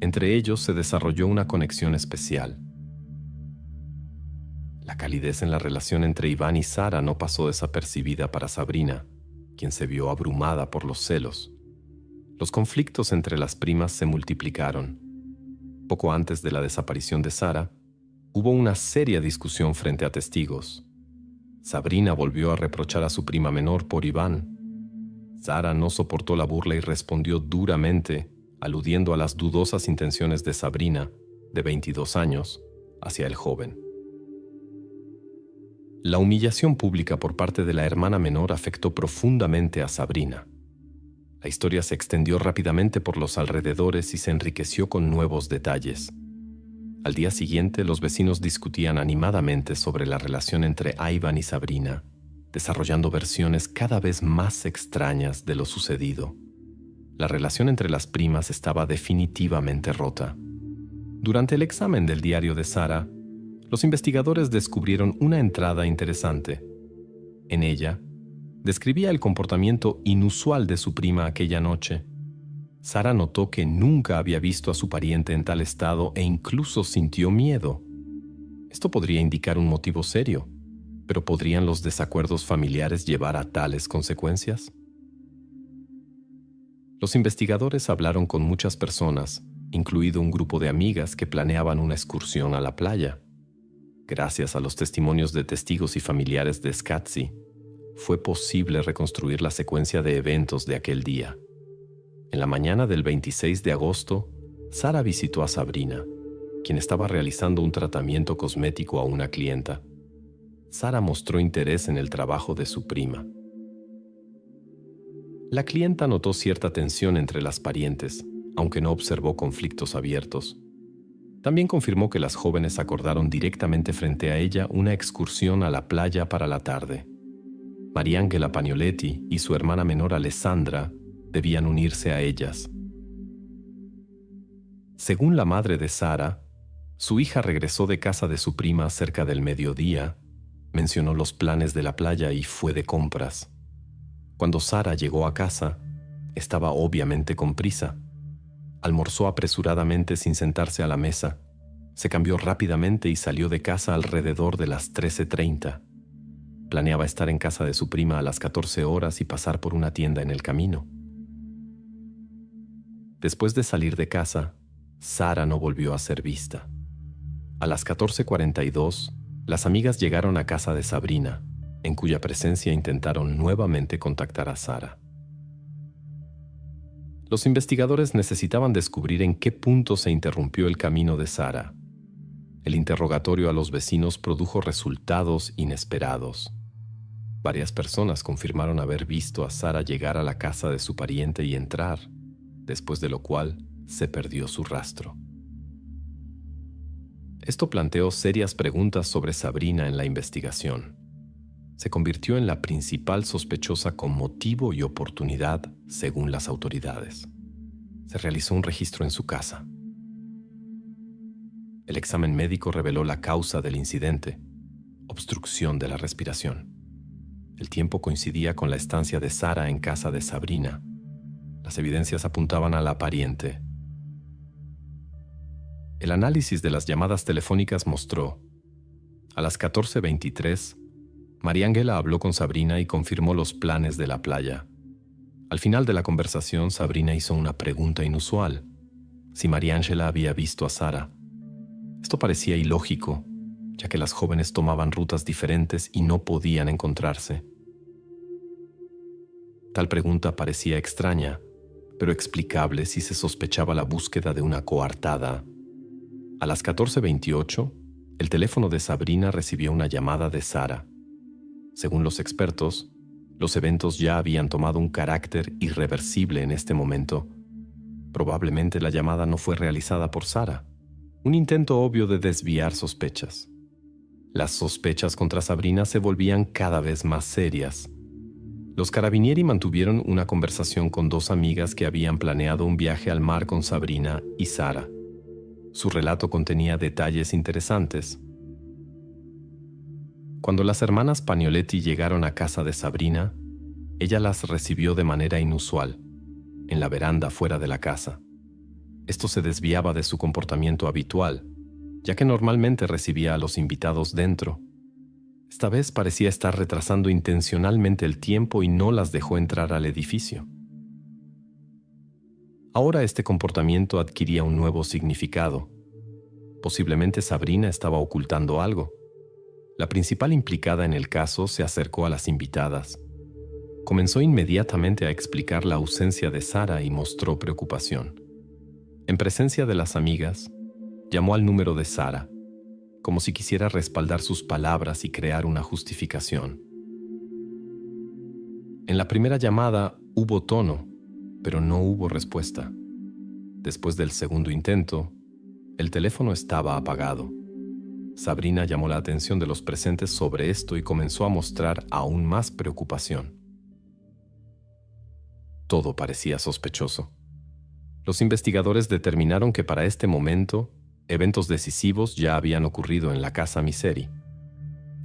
Entre ellos se desarrolló una conexión especial. La calidez en la relación entre Iván y Sara no pasó desapercibida para Sabrina, quien se vio abrumada por los celos. Los conflictos entre las primas se multiplicaron. Poco antes de la desaparición de Sara, hubo una seria discusión frente a testigos. Sabrina volvió a reprochar a su prima menor por Iván. Sara no soportó la burla y respondió duramente, aludiendo a las dudosas intenciones de Sabrina, de 22 años, hacia el joven. La humillación pública por parte de la hermana menor afectó profundamente a Sabrina. La historia se extendió rápidamente por los alrededores y se enriqueció con nuevos detalles. Al día siguiente, los vecinos discutían animadamente sobre la relación entre Iván y Sabrina, desarrollando versiones cada vez más extrañas de lo sucedido. La relación entre las primas estaba definitivamente rota. Durante el examen del diario de Sara, los investigadores descubrieron una entrada interesante. En ella, describía el comportamiento inusual de su prima aquella noche. Sara notó que nunca había visto a su pariente en tal estado e incluso sintió miedo. Esto podría indicar un motivo serio, pero ¿podrían los desacuerdos familiares llevar a tales consecuencias? Los investigadores hablaron con muchas personas, incluido un grupo de amigas que planeaban una excursión a la playa. Gracias a los testimonios de testigos y familiares de Scazzi, fue posible reconstruir la secuencia de eventos de aquel día. En la mañana del 26 de agosto, Sara visitó a Sabrina, quien estaba realizando un tratamiento cosmético a una clienta. Sara mostró interés en el trabajo de su prima. La clienta notó cierta tensión entre las parientes, aunque no observó conflictos abiertos. También confirmó que las jóvenes acordaron directamente frente a ella una excursión a la playa para la tarde. Mariangela Pagnoletti y su hermana menor Alessandra debían unirse a ellas. Según la madre de Sara, su hija regresó de casa de su prima cerca del mediodía, mencionó los planes de la playa y fue de compras. Cuando Sara llegó a casa, estaba obviamente con prisa. Almorzó apresuradamente sin sentarse a la mesa. Se cambió rápidamente y salió de casa alrededor de las 13:30. Planeaba estar en casa de su prima a las 14 horas y pasar por una tienda en el camino. Después de salir de casa, Sara no volvió a ser vista. A las 14:42, las amigas llegaron a casa de Sabrina, en cuya presencia intentaron nuevamente contactar a Sara. Los investigadores necesitaban descubrir en qué punto se interrumpió el camino de Sara. El interrogatorio a los vecinos produjo resultados inesperados. Varias personas confirmaron haber visto a Sara llegar a la casa de su pariente y entrar, después de lo cual se perdió su rastro. Esto planteó serias preguntas sobre Sabrina en la investigación. Se convirtió en la principal sospechosa con motivo y oportunidad, según las autoridades. Se realizó un registro en su casa. El examen médico reveló la causa del incidente: obstrucción de la respiración. El tiempo coincidía con la estancia de Sara en casa de Sabrina. Las evidencias apuntaban a la pariente. El análisis de las llamadas telefónicas mostró: a las 14:23, María Ángela habló con Sabrina y confirmó los planes de la playa. Al final de la conversación, Sabrina hizo una pregunta inusual: si María Ángela había visto a Sara. Esto parecía ilógico, ya que las jóvenes tomaban rutas diferentes y no podían encontrarse. Tal pregunta parecía extraña, pero explicable si se sospechaba la búsqueda de una coartada. A las 14:28, el teléfono de Sabrina recibió una llamada de Sara. Según los expertos, los eventos ya habían tomado un carácter irreversible en este momento. Probablemente la llamada no fue realizada por Sara. Un intento obvio de desviar sospechas. Las sospechas contra Sabrina se volvían cada vez más serias. Los carabinieri mantuvieron una conversación con dos amigas que habían planeado un viaje al mar con Sabrina y Sara. Su relato contenía detalles interesantes. Cuando las hermanas Pagnoletti llegaron a casa de Sabrina, ella las recibió de manera inusual, en la veranda fuera de la casa. Esto se desviaba de su comportamiento habitual, ya que normalmente recibía a los invitados dentro. Esta vez parecía estar retrasando intencionalmente el tiempo y no las dejó entrar al edificio. Ahora este comportamiento adquiría un nuevo significado. Posiblemente Sabrina estaba ocultando algo. La principal implicada en el caso se acercó a las invitadas. Comenzó inmediatamente a explicar la ausencia de Sara y mostró preocupación. En presencia de las amigas, llamó al número de Sara, como si quisiera respaldar sus palabras y crear una justificación. En la primera llamada hubo tono, pero no hubo respuesta. Después del segundo intento, el teléfono estaba apagado. Sabrina llamó la atención de los presentes sobre esto y comenzó a mostrar aún más preocupación. Todo parecía sospechoso. Los investigadores determinaron que para este momento, eventos decisivos ya habían ocurrido en la casa Miseri.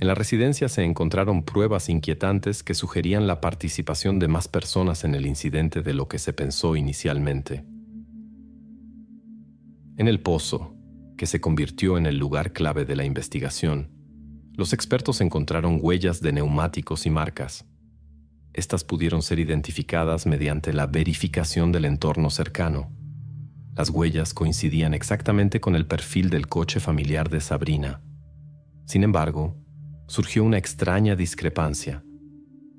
En la residencia se encontraron pruebas inquietantes que sugerían la participación de más personas en el incidente de lo que se pensó inicialmente. En el pozo, que se convirtió en el lugar clave de la investigación, los expertos encontraron huellas de neumáticos y marcas. Estas pudieron ser identificadas mediante la verificación del entorno cercano. Las huellas coincidían exactamente con el perfil del coche familiar de Sabrina. Sin embargo, surgió una extraña discrepancia.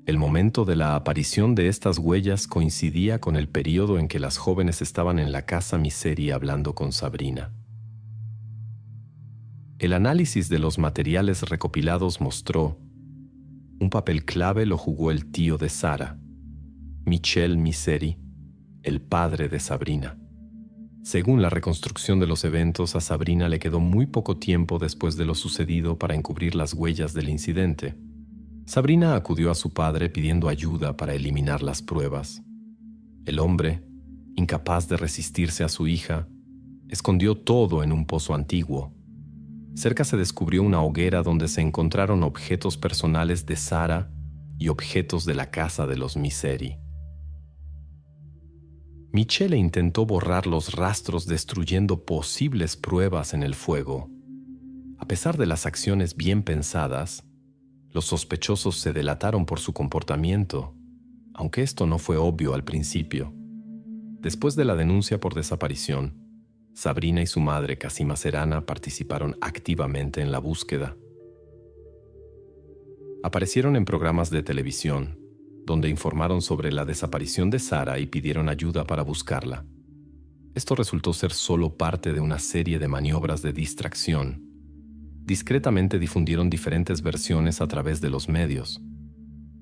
El momento de la aparición de estas huellas coincidía con el periodo en que las jóvenes estaban en la casa Miseri hablando con Sabrina. El análisis de los materiales recopilados mostró: un papel clave lo jugó el tío de Sara, Michel Miseri, el padre de Sabrina. Según la reconstrucción de los eventos, a Sabrina le quedó muy poco tiempo después de lo sucedido para encubrir las huellas del incidente. Sabrina acudió a su padre pidiendo ayuda para eliminar las pruebas. El hombre, incapaz de resistirse a su hija, escondió todo en un pozo antiguo. Cerca se descubrió una hoguera donde se encontraron objetos personales de Sara y objetos de la casa de los Miseri. Michele intentó borrar los rastros destruyendo posibles pruebas en el fuego. A pesar de las acciones bien pensadas, los sospechosos se delataron por su comportamiento, aunque esto no fue obvio al principio. Después de la denuncia por desaparición, Sabrina y su madre, Casima Serana, participaron activamente en la búsqueda. Aparecieron en programas de televisión, donde informaron sobre la desaparición de Sara y pidieron ayuda para buscarla. Esto resultó ser solo parte de una serie de maniobras de distracción. Discretamente difundieron diferentes versiones a través de los medios,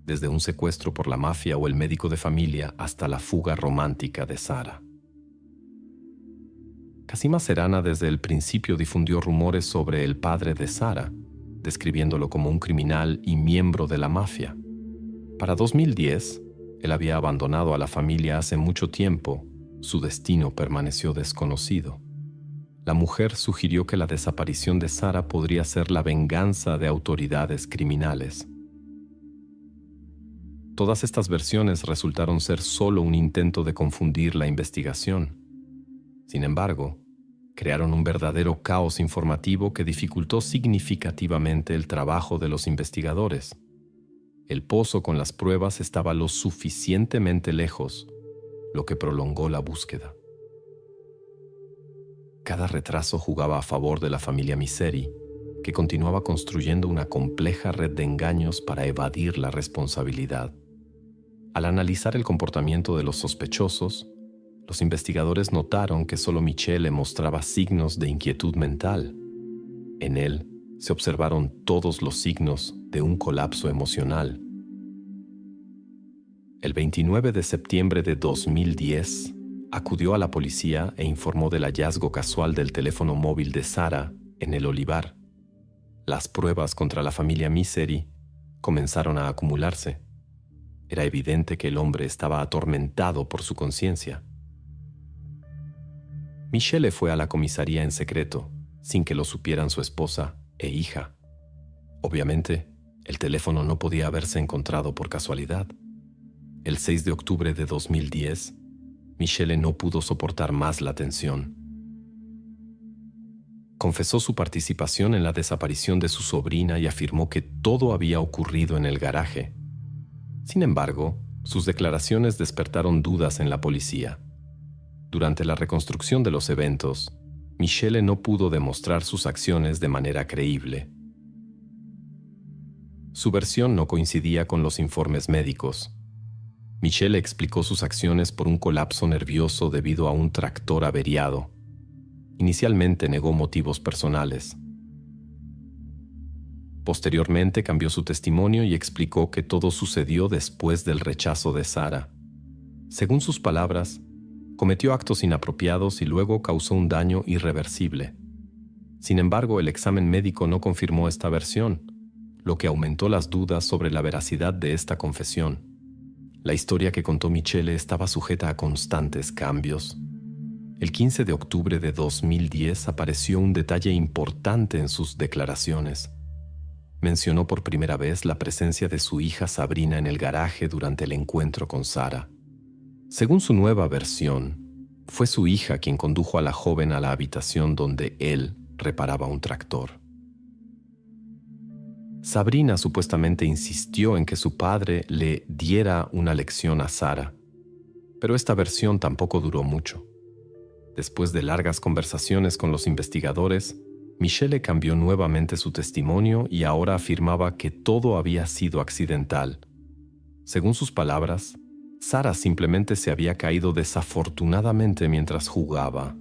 desde un secuestro por la mafia o el médico de familia hasta la fuga romántica de Sara. Casima Serana desde el principio difundió rumores sobre el padre de Sara, describiéndolo como un criminal y miembro de la mafia. Para 2010, él había abandonado a la familia hace mucho tiempo. Su destino permaneció desconocido. La mujer sugirió que la desaparición de Sara podría ser la venganza de autoridades criminales. Todas estas versiones resultaron ser solo un intento de confundir la investigación. Sin embargo, crearon un verdadero caos informativo que dificultó significativamente el trabajo de los investigadores. El pozo con las pruebas estaba lo suficientemente lejos, lo que prolongó la búsqueda. Cada retraso jugaba a favor de la familia Miseri, que continuaba construyendo una compleja red de engaños para evadir la responsabilidad. Al analizar el comportamiento de los sospechosos, los investigadores notaron que solo Michele mostraba signos de inquietud mental. En él se observaron todos los signos de un colapso emocional. El 29 de septiembre de 2010, acudió a la policía e informó del hallazgo casual del teléfono móvil de Sara en el olivar. Las pruebas contra la familia Miseri comenzaron a acumularse. Era evidente que el hombre estaba atormentado por su conciencia. Michele fue a la comisaría en secreto, sin que lo supieran su esposa e hija. Obviamente, el teléfono no podía haberse encontrado por casualidad. El 6 de octubre de 2010, Michele no pudo soportar más la tensión. Confesó su participación en la desaparición de su sobrina y afirmó que todo había ocurrido en el garaje. Sin embargo, sus declaraciones despertaron dudas en la policía. Durante la reconstrucción de los eventos, Michele no pudo demostrar sus acciones de manera creíble. Su versión no coincidía con los informes médicos. Michele explicó sus acciones por un colapso nervioso debido a un tractor averiado. Inicialmente negó motivos personales. Posteriormente cambió su testimonio y explicó que todo sucedió después del rechazo de Sara. Según sus palabras, cometió actos inapropiados y luego causó un daño irreversible. Sin embargo, el examen médico no confirmó esta versión, lo que aumentó las dudas sobre la veracidad de esta confesión. La historia que contó Michele estaba sujeta a constantes cambios. El 15 de octubre de 2010 apareció un detalle importante en sus declaraciones. Mencionó por primera vez la presencia de su hija Sabrina en el garaje durante el encuentro con Sara. Según su nueva versión, fue su hija quien condujo a la joven a la habitación donde él reparaba un tractor. Sabrina supuestamente insistió en que su padre le diera una lección a Sara, pero esta versión tampoco duró mucho. Después de largas conversaciones con los investigadores, Michele cambió nuevamente su testimonio y ahora afirmaba que todo había sido accidental. Según sus palabras, Sara simplemente se había caído desafortunadamente mientras jugaba.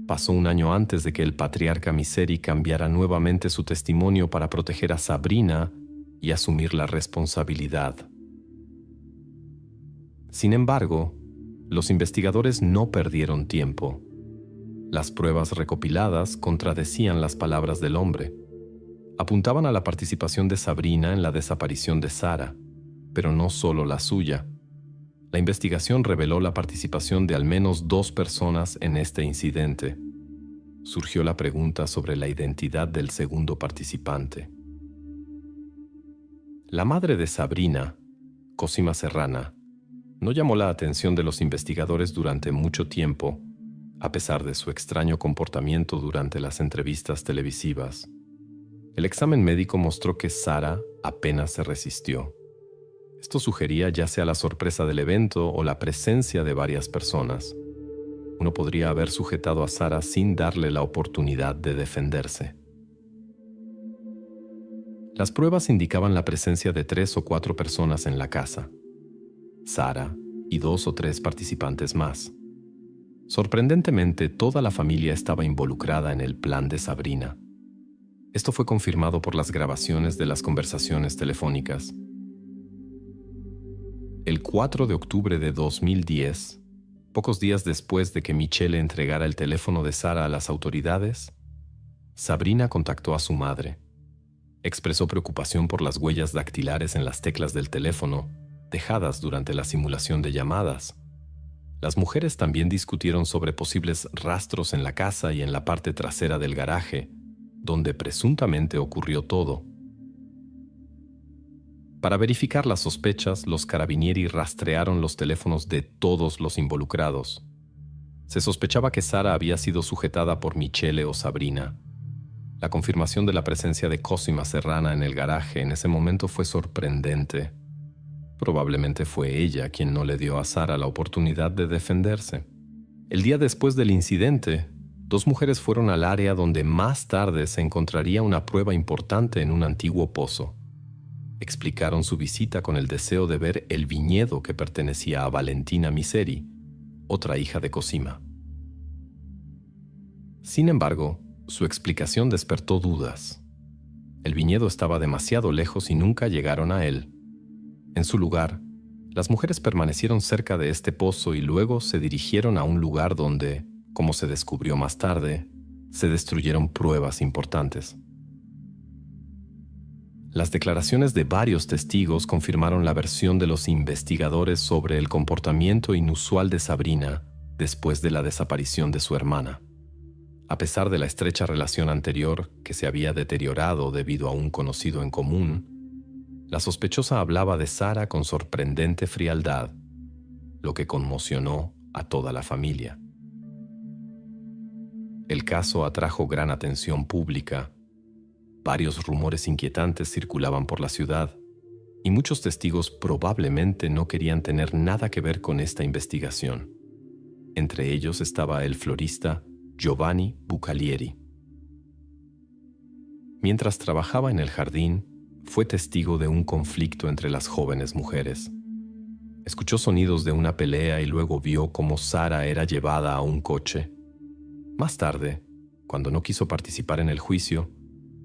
Pasó un año antes de que el patriarca Miseri cambiara nuevamente su testimonio para proteger a Sabrina y asumir la responsabilidad. Sin embargo, los investigadores no perdieron tiempo. Las pruebas recopiladas contradecían las palabras del hombre. Apuntaban a la participación de Sabrina en la desaparición de Sara, pero no solo la suya. La investigación reveló la participación de al menos 2 personas en este incidente. Surgió la pregunta sobre la identidad del segundo participante. La madre de Sabrina, Cosima Serrana, no llamó la atención de los investigadores durante mucho tiempo, a pesar de su extraño comportamiento durante las entrevistas televisivas. El examen médico mostró que Sara apenas se resistió. Esto sugería ya sea la sorpresa del evento o la presencia de varias personas. Uno podría haber sujetado a Sara sin darle la oportunidad de defenderse. Las pruebas indicaban la presencia de 3 o 4 personas en la casa. Sara y 2 o 3 participantes más. Sorprendentemente, toda la familia estaba involucrada en el plan de Sabrina. Esto fue confirmado por las grabaciones de las conversaciones telefónicas. El 4 de octubre de 2010, pocos días después de que Michele entregara el teléfono de Sara a las autoridades, Sabrina contactó a su madre. Expresó preocupación por las huellas dactilares en las teclas del teléfono, dejadas durante la simulación de llamadas. Las mujeres también discutieron sobre posibles rastros en la casa y en la parte trasera del garaje, donde presuntamente ocurrió todo. Para verificar las sospechas, los carabinieri rastrearon los teléfonos de todos los involucrados. Se sospechaba que Sara había sido sujetada por Michele o Sabrina. La confirmación de la presencia de Cosima Serrana en el garaje en ese momento fue sorprendente. Probablemente fue ella quien no le dio a Sara la oportunidad de defenderse. El día después del incidente, dos mujeres fueron al área donde más tarde se encontraría una prueba importante en un antiguo pozo. Explicaron su visita con el deseo de ver el viñedo que pertenecía a Valentina Miseri, otra hija de Cosima. Sin embargo, su explicación despertó dudas. El viñedo estaba demasiado lejos y nunca llegaron a él. En su lugar, las mujeres permanecieron cerca de este pozo y luego se dirigieron a un lugar donde, como se descubrió más tarde, se destruyeron pruebas importantes. Las declaraciones de varios testigos confirmaron la versión de los investigadores sobre el comportamiento inusual de Sabrina después de la desaparición de su hermana. A pesar de la estrecha relación anterior que se había deteriorado debido a un conocido en común, la sospechosa hablaba de Sara con sorprendente frialdad, lo que conmocionó a toda la familia. El caso atrajo gran atención pública. Varios rumores inquietantes circulaban por la ciudad, y muchos testigos probablemente no querían tener nada que ver con esta investigación. Entre ellos estaba el florista Giovanni Bucalieri. Mientras trabajaba en el jardín, fue testigo de un conflicto entre las jóvenes mujeres. Escuchó sonidos de una pelea y luego vio cómo Sara era llevada a un coche. Más tarde, cuando no quiso participar en el juicio,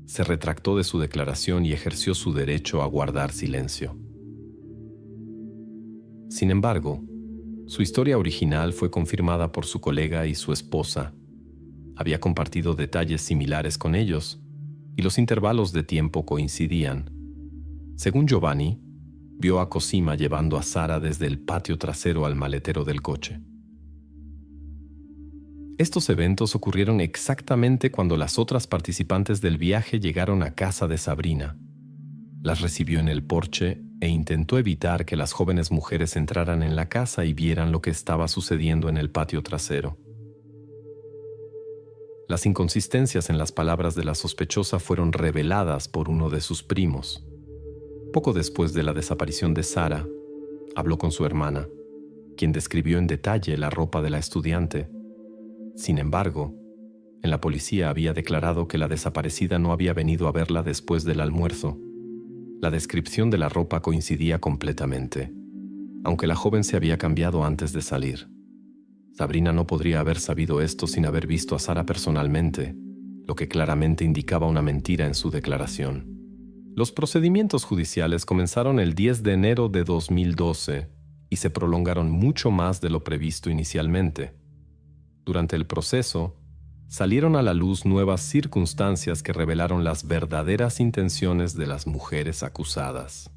se retractó de su declaración y ejerció su derecho a guardar silencio. Sin embargo, su historia original fue confirmada por su colega y su esposa. Había compartido detalles similares con ellos, y los intervalos de tiempo coincidían. Según Giovanni, vio a Cosima llevando a Sara desde el patio trasero al maletero del coche. Estos eventos ocurrieron exactamente cuando las otras participantes del viaje llegaron a casa de Sabrina. Las recibió en el porche e intentó evitar que las jóvenes mujeres entraran en la casa y vieran lo que estaba sucediendo en el patio trasero. Las inconsistencias en las palabras de la sospechosa fueron reveladas por uno de sus primos. Poco después de la desaparición de Sara, habló con su hermana, quien describió en detalle la ropa de la estudiante. Sin embargo, en la policía había declarado que la desaparecida no había venido a verla después del almuerzo. La descripción de la ropa coincidía completamente, aunque la joven se había cambiado antes de salir. Sabrina no podría haber sabido esto sin haber visto a Sara personalmente, lo que claramente indicaba una mentira en su declaración. Los procedimientos judiciales comenzaron el 10 de enero de 2012 y se prolongaron mucho más de lo previsto inicialmente. Durante el proceso, salieron a la luz nuevas circunstancias que revelaron las verdaderas intenciones de las mujeres acusadas.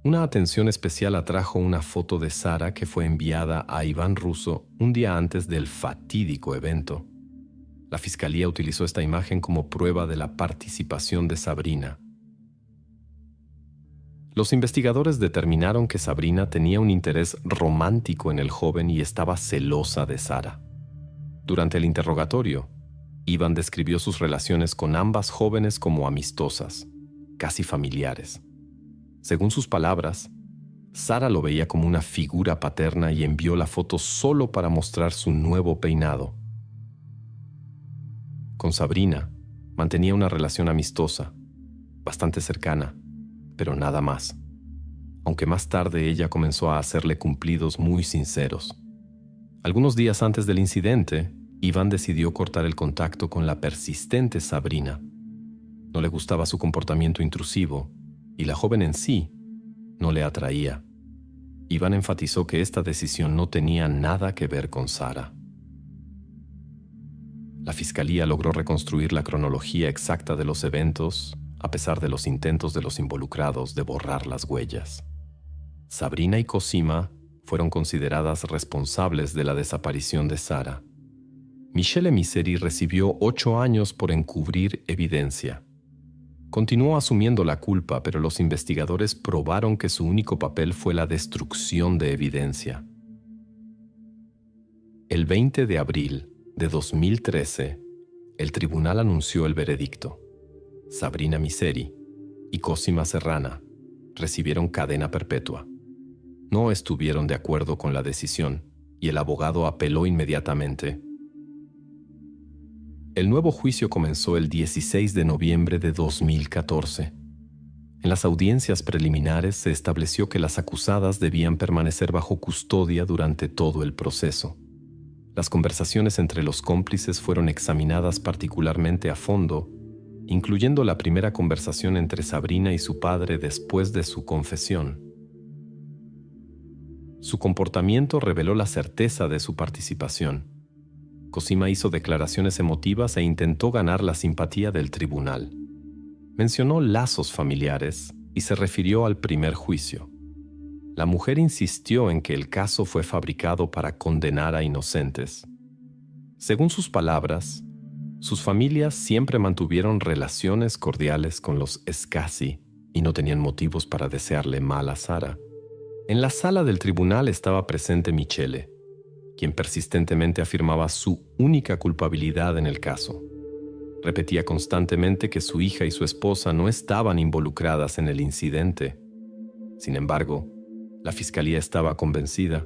Una atención especial atrajo una foto de Sara que fue enviada a Iván Russo un día antes del fatídico evento. La fiscalía utilizó esta imagen como prueba de la participación de Sabrina. Los investigadores determinaron que Sabrina tenía un interés romántico en el joven y estaba celosa de Sara. Durante el interrogatorio, Iván describió sus relaciones con ambas jóvenes como amistosas, casi familiares. Según sus palabras, Sara lo veía como una figura paterna y envió la foto solo para mostrar su nuevo peinado. Con Sabrina, mantenía una relación amistosa, bastante cercana, pero nada más. Aunque más tarde ella comenzó a hacerle cumplidos muy sinceros. Algunos días antes del incidente, Iván decidió cortar el contacto con la persistente Sabrina. No le gustaba su comportamiento intrusivo, y la joven en sí no le atraía. Iván enfatizó que esta decisión no tenía nada que ver con Sara. La fiscalía logró reconstruir la cronología exacta de los eventos, a pesar de los intentos de los involucrados de borrar las huellas. Sabrina y Cosima fueron consideradas responsables de la desaparición de Sara. Michele Miseri recibió 8 años por encubrir evidencia. Continuó asumiendo la culpa, pero los investigadores probaron que su único papel fue la destrucción de evidencia. El 20 de abril de 2013, el tribunal anunció el veredicto. Sabrina Miseri y Cosima Serrana recibieron cadena perpetua. No estuvieron de acuerdo con la decisión y el abogado apeló inmediatamente. El nuevo juicio comenzó el 16 de noviembre de 2014. En las audiencias preliminares se estableció que las acusadas debían permanecer bajo custodia durante todo el proceso. Las conversaciones entre los cómplices fueron examinadas particularmente a fondo, incluyendo la primera conversación entre Sabrina y su padre después de su confesión. Su comportamiento reveló la certeza de su participación. Cosima hizo declaraciones emotivas e intentó ganar la simpatía del tribunal. Mencionó lazos familiares y se refirió al primer juicio. La mujer insistió en que el caso fue fabricado para condenar a inocentes. Según sus palabras, sus familias siempre mantuvieron relaciones cordiales con los Scassi y no tenían motivos para desearle mal a Sara. En la sala del tribunal estaba presente Michele, quien persistentemente afirmaba su única culpabilidad en el caso. Repetía constantemente que su hija y su esposa no estaban involucradas en el incidente. Sin embargo, la fiscalía estaba convencida.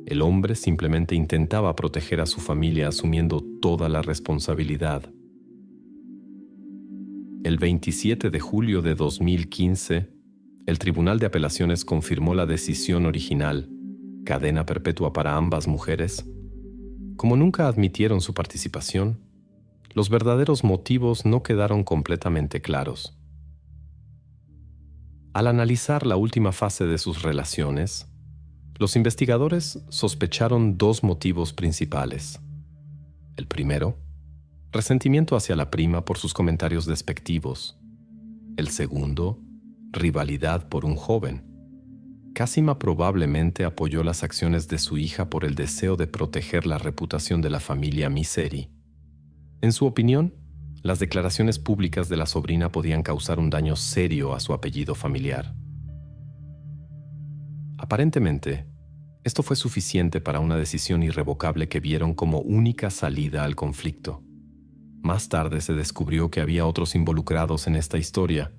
El hombre simplemente intentaba proteger a su familia asumiendo toda la responsabilidad. El 27 de julio de 2015, el Tribunal de Apelaciones confirmó la decisión original, cadena perpetua para ambas mujeres. Como nunca admitieron su participación, los verdaderos motivos no quedaron completamente claros. Al analizar la última fase de sus relaciones, los investigadores sospecharon 2 motivos principales. El primero, resentimiento hacia la prima por sus comentarios despectivos. El segundo, rivalidad por un joven. Cosima probablemente apoyó las acciones de su hija por el deseo de proteger la reputación de la familia Miseri. En su opinión, las declaraciones públicas de la sobrina podían causar un daño serio a su apellido familiar. Aparentemente, esto fue suficiente para una decisión irrevocable que vieron como única salida al conflicto. Más tarde se descubrió que había otros involucrados en esta historia.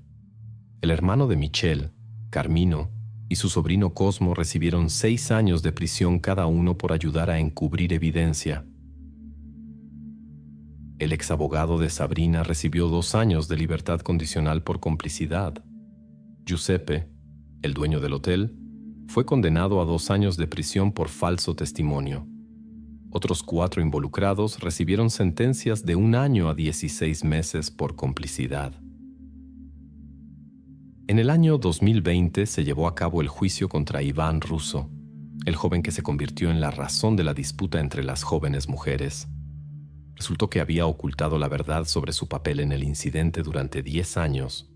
El hermano de Michele, Carmino, y su sobrino Cosmo recibieron 6 años de prisión cada uno por ayudar a encubrir evidencia. El exabogado de Sabrina recibió 2 años de libertad condicional por complicidad. Giuseppe, el dueño del hotel, fue condenado a 2 años de prisión por falso testimonio. Otros 4 involucrados recibieron sentencias de 1 año a 16 meses por complicidad. En el año 2020 se llevó a cabo el juicio contra Iván Russo, el joven que se convirtió en la razón de la disputa entre las jóvenes mujeres. Resultó que había ocultado la verdad sobre su papel en el incidente durante 10 años.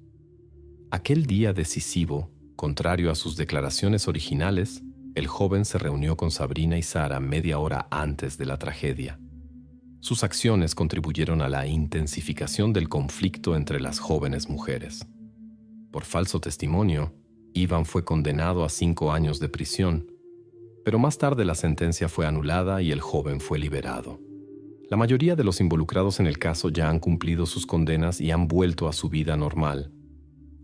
Aquel día decisivo, contrario a sus declaraciones originales, el joven se reunió con Sabrina y Sara media hora antes de la tragedia. Sus acciones contribuyeron a la intensificación del conflicto entre las jóvenes mujeres. Por falso testimonio, Iván fue condenado a 5 años de prisión, pero más tarde la sentencia fue anulada y el joven fue liberado. La mayoría de los involucrados en el caso ya han cumplido sus condenas y han vuelto a su vida normal.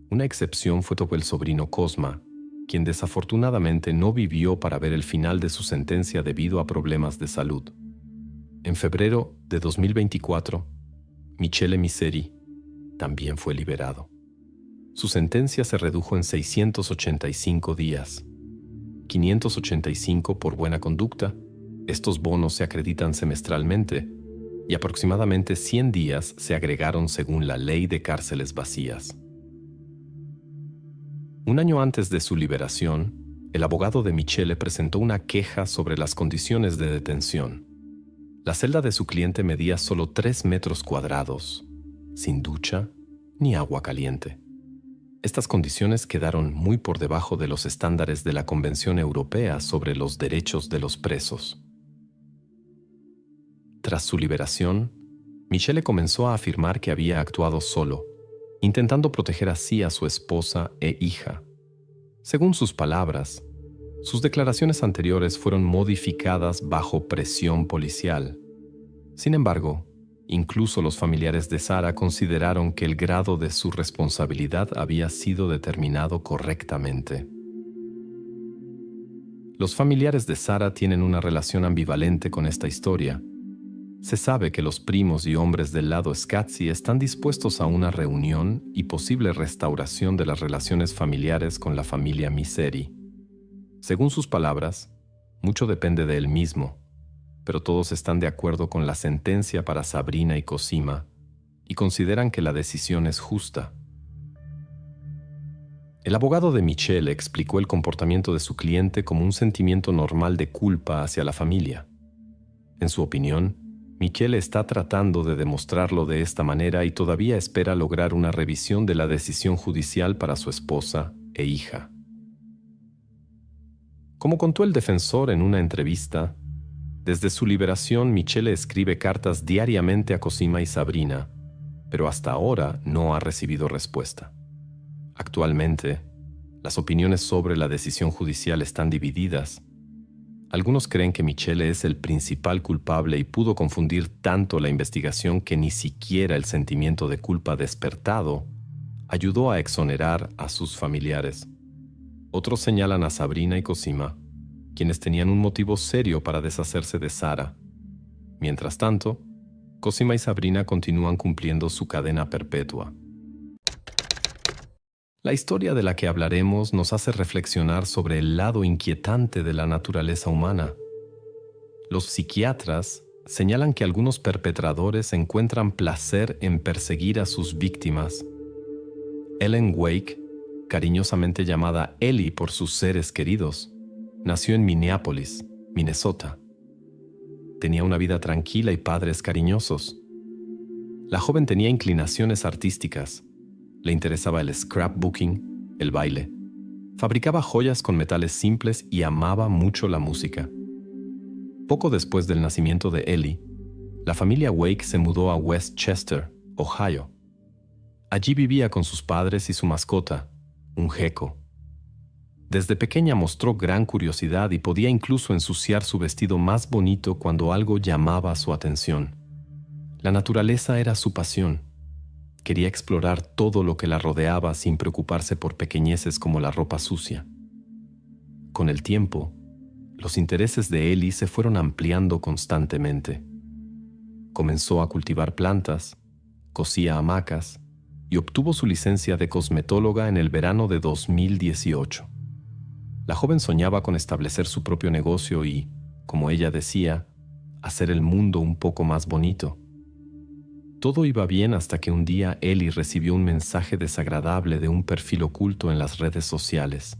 Una excepción fue el sobrino Cosma, quien desafortunadamente no vivió para ver el final de su sentencia debido a problemas de salud. En febrero de 2024, Michele Miseri también fue liberado. Su sentencia se redujo en 685 días, 585 por buena conducta. Estos bonos se acreditan semestralmente y aproximadamente 100 días se agregaron según la ley de cárceles vacías. Un año antes de su liberación, el abogado de Michele presentó una queja sobre las condiciones de detención. La celda de su cliente medía solo 3 metros cuadrados, sin ducha ni agua caliente. Estas condiciones quedaron muy por debajo de los estándares de la Convención Europea sobre los Derechos de los Presos. Tras su liberación, Michele comenzó a afirmar que había actuado solo, intentando proteger así a su esposa e hija. Según sus palabras, sus declaraciones anteriores fueron modificadas bajo presión policial. Sin embargo, incluso los familiares de Sara consideraron que el grado de su responsabilidad había sido determinado correctamente. Los familiares de Sara tienen una relación ambivalente con esta historia. Se sabe que los primos y hombres del lado Scazzi están dispuestos a una reunión y posible restauración de las relaciones familiares con la familia Miseri. Según sus palabras, mucho depende de él mismo, pero todos están de acuerdo con la sentencia para Sabrina y Cosima y consideran que la decisión es justa. El abogado de Michele explicó el comportamiento de su cliente como un sentimiento normal de culpa hacia la familia. En su opinión, Michele está tratando de demostrarlo de esta manera y todavía espera lograr una revisión de la decisión judicial para su esposa e hija. Como contó el defensor en una entrevista, desde su liberación Michele escribe cartas diariamente a Cosima y Sabrina, pero hasta ahora no ha recibido respuesta. Actualmente, las opiniones sobre la decisión judicial están divididas. Algunos creen que Michele es el principal culpable y pudo confundir tanto la investigación que ni siquiera el sentimiento de culpa despertado ayudó a exonerar a sus familiares. Otros señalan a Sabrina y Cosima, quienes tenían un motivo serio para deshacerse de Sara. Mientras tanto, Cosima y Sabrina continúan cumpliendo su cadena perpetua. La historia de la que hablaremos nos hace reflexionar sobre el lado inquietante de la naturaleza humana. Los psiquiatras señalan que algunos perpetradores encuentran placer en perseguir a sus víctimas. Ellen Wake, cariñosamente llamada Ellie por sus seres queridos, nació en Minneapolis, Minnesota. Tenía una vida tranquila y padres cariñosos. La joven tenía inclinaciones artísticas. Le interesaba el scrapbooking, el baile. Fabricaba joyas con metales simples y amaba mucho la música. Poco después del nacimiento de Ellie, la familia Wake se mudó a West Chester, Ohio. Allí vivía con sus padres y su mascota, un gecko. Desde pequeña mostró gran curiosidad y podía incluso ensuciar su vestido más bonito cuando algo llamaba su atención. La naturaleza era su pasión. Quería explorar todo lo que la rodeaba sin preocuparse por pequeñeces como la ropa sucia. Con el tiempo, los intereses de Ellie se fueron ampliando constantemente. Comenzó a cultivar plantas, cosía hamacas y obtuvo su licencia de cosmetóloga en el verano de 2018. La joven soñaba con establecer su propio negocio y, como ella decía, hacer el mundo un poco más bonito. Todo iba bien hasta que un día Ellie recibió un mensaje desagradable de un perfil oculto en las redes sociales.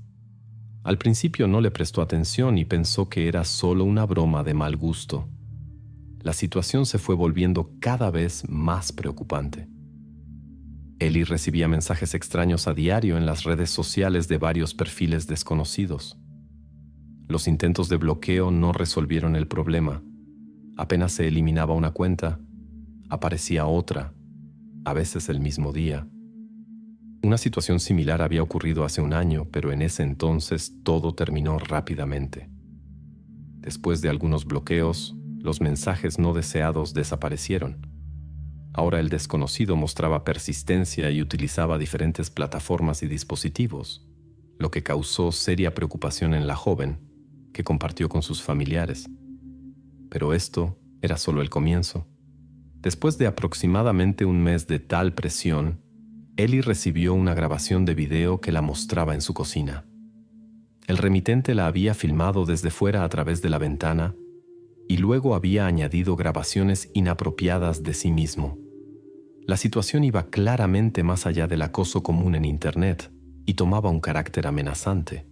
Al principio no le prestó atención y pensó que era solo una broma de mal gusto. La situación se fue volviendo cada vez más preocupante. Ellie recibía mensajes extraños a diario en las redes sociales de varios perfiles desconocidos. Los intentos de bloqueo no resolvieron el problema. Apenas se eliminaba una cuenta, aparecía otra, a veces el mismo día. Una situación similar había ocurrido hace un año, pero en ese entonces todo terminó rápidamente. Después de algunos bloqueos, los mensajes no deseados desaparecieron. Ahora el desconocido mostraba persistencia y utilizaba diferentes plataformas y dispositivos, lo que causó seria preocupación en la joven, que compartió con sus familiares. Pero esto era solo el comienzo. Después de aproximadamente un mes de tal presión, Ellie recibió una grabación de video que la mostraba en su cocina. El remitente la había filmado desde fuera a través de la ventana y luego había añadido grabaciones inapropiadas de sí mismo. La situación iba claramente más allá del acoso común en Internet y tomaba un carácter amenazante.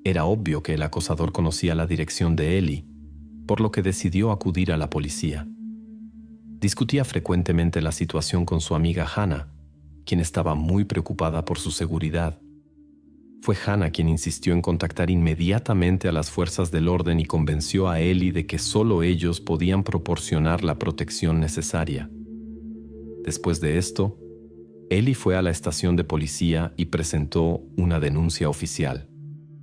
Era obvio que el acosador conocía la dirección de Ellie, por lo que decidió acudir a la policía. Discutía frecuentemente la situación con su amiga Hannah, quien estaba muy preocupada por su seguridad. Fue Hannah quien insistió en contactar inmediatamente a las fuerzas del orden y convenció a Ellie de que solo ellos podían proporcionar la protección necesaria. Después de esto, Ellie fue a la estación de policía y presentó una denuncia oficial.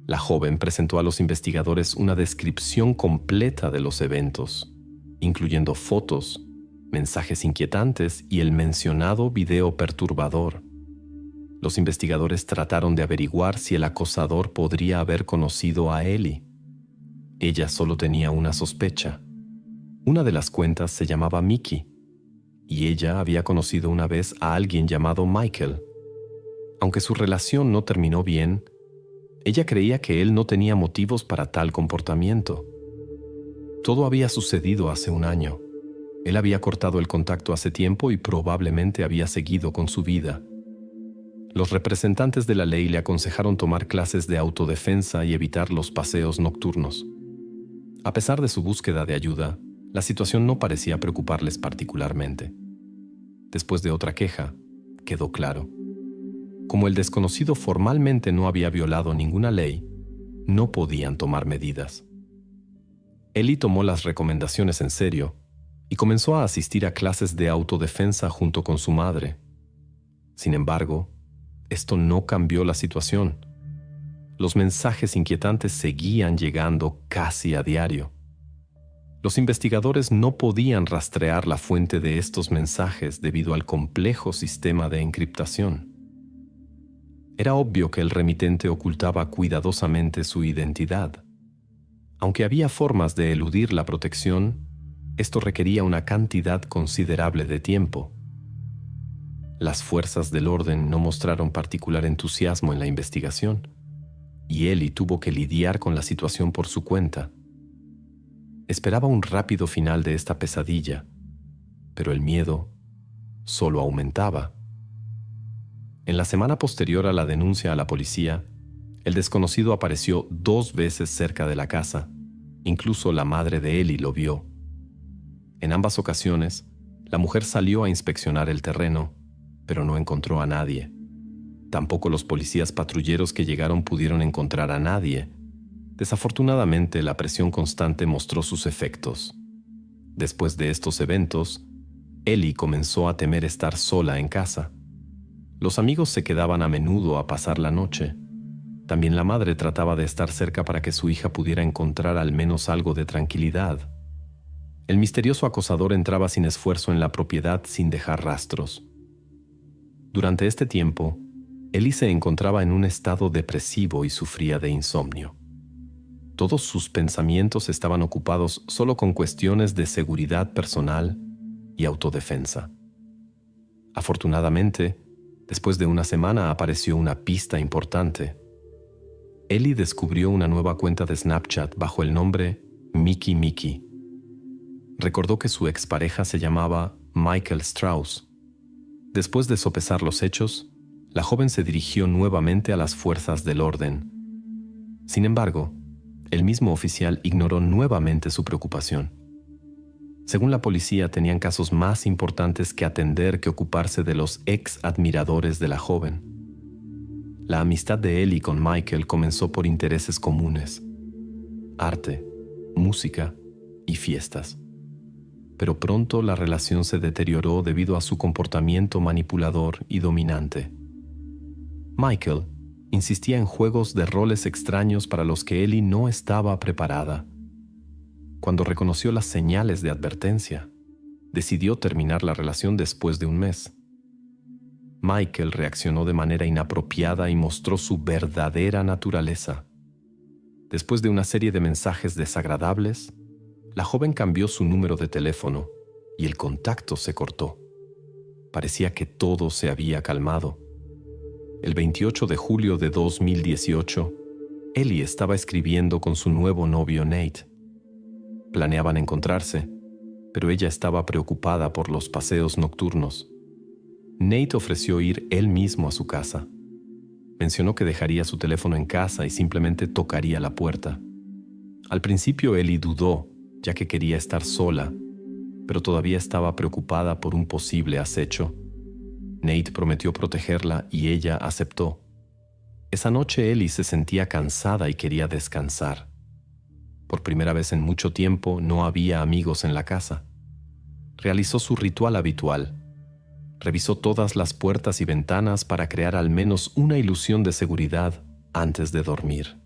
La joven presentó a los investigadores una descripción completa de los eventos, incluyendo fotos, mensajes inquietantes y el mencionado video perturbador. Los investigadores trataron de averiguar si el acosador podría haber conocido a Ellie. Ella solo tenía una sospecha. Una de las cuentas se llamaba Mickey, y ella había conocido una vez a alguien llamado Michael. Aunque su relación no terminó bien, ella creía que él no tenía motivos para tal comportamiento. Todo había sucedido hace un año. Él había cortado el contacto hace tiempo y probablemente había seguido con su vida. Los representantes de la ley le aconsejaron tomar clases de autodefensa y evitar los paseos nocturnos. A pesar de su búsqueda de ayuda, la situación no parecía preocuparles particularmente. Después de otra queja, quedó claro. Como el desconocido formalmente no había violado ninguna ley, no podían tomar medidas. Ellie tomó las recomendaciones en serio y comenzó a asistir a clases de autodefensa junto con su madre. Sin embargo, esto no cambió la situación. Los mensajes inquietantes seguían llegando casi a diario. Los investigadores no podían rastrear la fuente de estos mensajes debido al complejo sistema de encriptación. Era obvio que el remitente ocultaba cuidadosamente su identidad. Aunque había formas de eludir la protección, esto requería una cantidad considerable de tiempo. Las fuerzas del orden no mostraron particular entusiasmo en la investigación, y Ellie tuvo que lidiar con la situación por su cuenta. Esperaba un rápido final de esta pesadilla, pero el miedo solo aumentaba. En la semana posterior a la denuncia a la policía, el desconocido apareció 2 veces cerca de la casa. Incluso la madre de Ellie lo vio. En ambas ocasiones, la mujer salió a inspeccionar el terreno, pero no encontró a nadie. Tampoco los policías patrulleros que llegaron pudieron encontrar a nadie. Desafortunadamente, la presión constante mostró sus efectos. Después de estos eventos, Ellie comenzó a temer estar sola en casa. Los amigos se quedaban a menudo a pasar la noche. También la madre trataba de estar cerca para que su hija pudiera encontrar al menos algo de tranquilidad. El misterioso acosador entraba sin esfuerzo en la propiedad sin dejar rastros. Durante este tiempo, Ellie se encontraba en un estado depresivo y sufría de insomnio. Todos sus pensamientos estaban ocupados solo con cuestiones de seguridad personal y autodefensa. Afortunadamente, después de una semana apareció una pista importante. Ellie descubrió una nueva cuenta de Snapchat bajo el nombre Mickey Mickey. Recordó que su expareja se llamaba Michael Strauss. Después de sopesar los hechos, la joven se dirigió nuevamente a las fuerzas del orden. Sin embargo, el mismo oficial ignoró nuevamente su preocupación. Según la policía, tenían casos más importantes que atender que ocuparse de los ex admiradores de la joven. La amistad de Ellie con Michael comenzó por intereses comunes: arte, música y fiestas. Pero pronto la relación se deterioró debido a su comportamiento manipulador y dominante. Michael insistía en juegos de roles extraños para los que Ellie no estaba preparada. Cuando reconoció las señales de advertencia, decidió terminar la relación después de un mes. Michael reaccionó de manera inapropiada y mostró su verdadera naturaleza. Después de una serie de mensajes desagradables, la joven cambió su número de teléfono y el contacto se cortó. Parecía que todo se había calmado. El 28 de julio de 2018, Ellie estaba escribiendo con su nuevo novio Nate. Planeaban encontrarse, pero ella estaba preocupada por los paseos nocturnos. Nate ofreció ir él mismo a su casa. Mencionó que dejaría su teléfono en casa y simplemente tocaría la puerta. Al principio Ellie dudó, ya que quería estar sola, pero todavía estaba preocupada por un posible acecho. Nate prometió protegerla y ella aceptó. Esa noche Ellie se sentía cansada y quería descansar. Por primera vez en mucho tiempo no había amigos en la casa. Realizó su ritual habitual. Revisó todas las puertas y ventanas para crear al menos una ilusión de seguridad antes de dormir.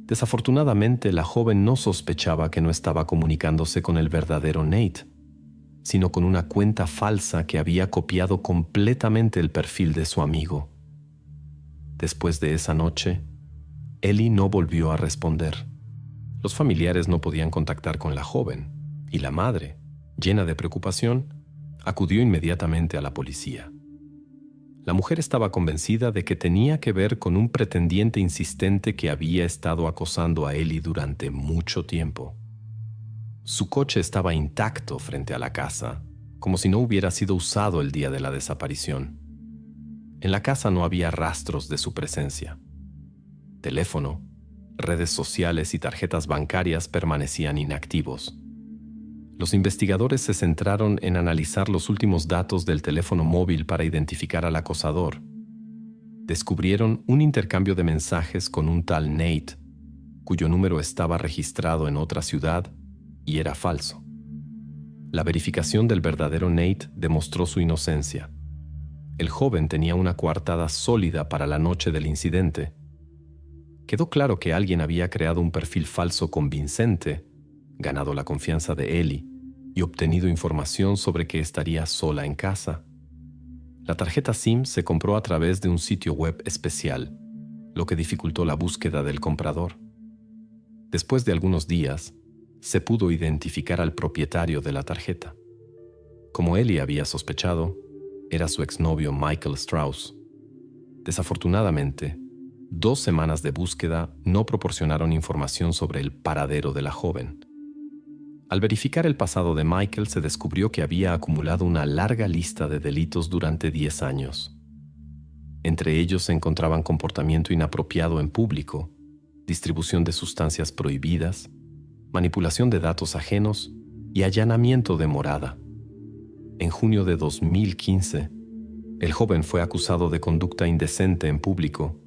Desafortunadamente, la joven no sospechaba que no estaba comunicándose con el verdadero Nate, sino con una cuenta falsa que había copiado completamente el perfil de su amigo. Después de esa noche, Ellie no volvió a responder. Los familiares no podían contactar con la joven, y la madre, llena de preocupación, acudió inmediatamente a la policía. La mujer estaba convencida de que tenía que ver con un pretendiente insistente que había estado acosando a Ellie durante mucho tiempo. Su coche estaba intacto frente a la casa, como si no hubiera sido usado el día de la desaparición. En la casa no había rastros de su presencia. Teléfono, redes sociales y tarjetas bancarias permanecían inactivos. Los investigadores se centraron en analizar los últimos datos del teléfono móvil para identificar al acosador. Descubrieron un intercambio de mensajes con un tal Nate, cuyo número estaba registrado en otra ciudad y era falso. La verificación del verdadero Nate demostró su inocencia. El joven tenía una coartada sólida para la noche del incidente. Quedó claro que alguien había creado un perfil falso convincente, ganado la confianza de Ellie y obtenido información sobre que estaría sola en casa. La tarjeta SIM se compró a través de un sitio web especial, lo que dificultó la búsqueda del comprador. Después de algunos días, se pudo identificar al propietario de la tarjeta. Como Ellie había sospechado, era su exnovio Michael Strauss. Desafortunadamente, 2 semanas de búsqueda no proporcionaron información sobre el paradero de la joven. Al verificar el pasado de Michael, se descubrió que había acumulado una larga lista de delitos durante 10 años. Entre ellos se encontraban comportamiento inapropiado en público, distribución de sustancias prohibidas, manipulación de datos ajenos y allanamiento de morada. En junio de 2015, el joven fue acusado de conducta indecente en público,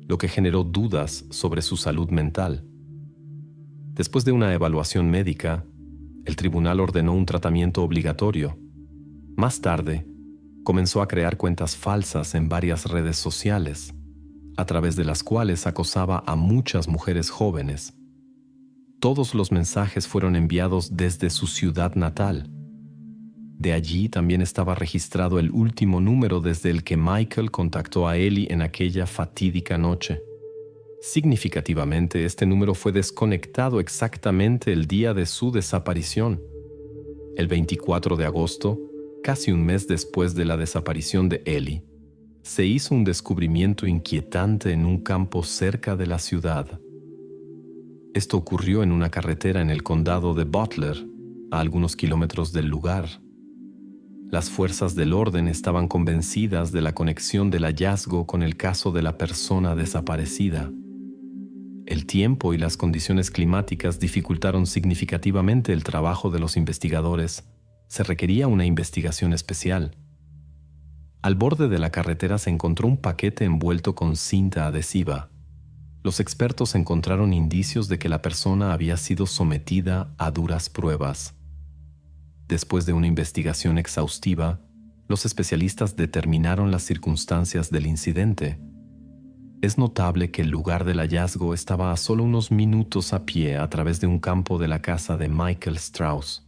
lo que generó dudas sobre su salud mental. Después de una evaluación médica, el tribunal ordenó un tratamiento obligatorio. Más tarde, comenzó a crear cuentas falsas en varias redes sociales, a través de las cuales acosaba a muchas mujeres jóvenes. Todos los mensajes fueron enviados desde su ciudad natal. De allí también estaba registrado el último número desde el que Michael contactó a Ellie en aquella fatídica noche. Significativamente, este número fue desconectado exactamente el día de su desaparición. El 24 de agosto, casi un mes después de la desaparición de Ellie, se hizo un descubrimiento inquietante en un campo cerca de la ciudad. Esto ocurrió en una carretera en el condado de Butler, a algunos kilómetros del lugar. Las fuerzas del orden estaban convencidas de la conexión del hallazgo con el caso de la persona desaparecida. El tiempo y las condiciones climáticas dificultaron significativamente el trabajo de los investigadores. Se requería una investigación especial. Al borde de la carretera se encontró un paquete envuelto con cinta adhesiva. Los expertos encontraron indicios de que la persona había sido sometida a duras pruebas. Después de una investigación exhaustiva, los especialistas determinaron las circunstancias del incidente. Es notable que el lugar del hallazgo estaba a solo unos minutos a pie a través de un campo de la casa de Michael Strauss.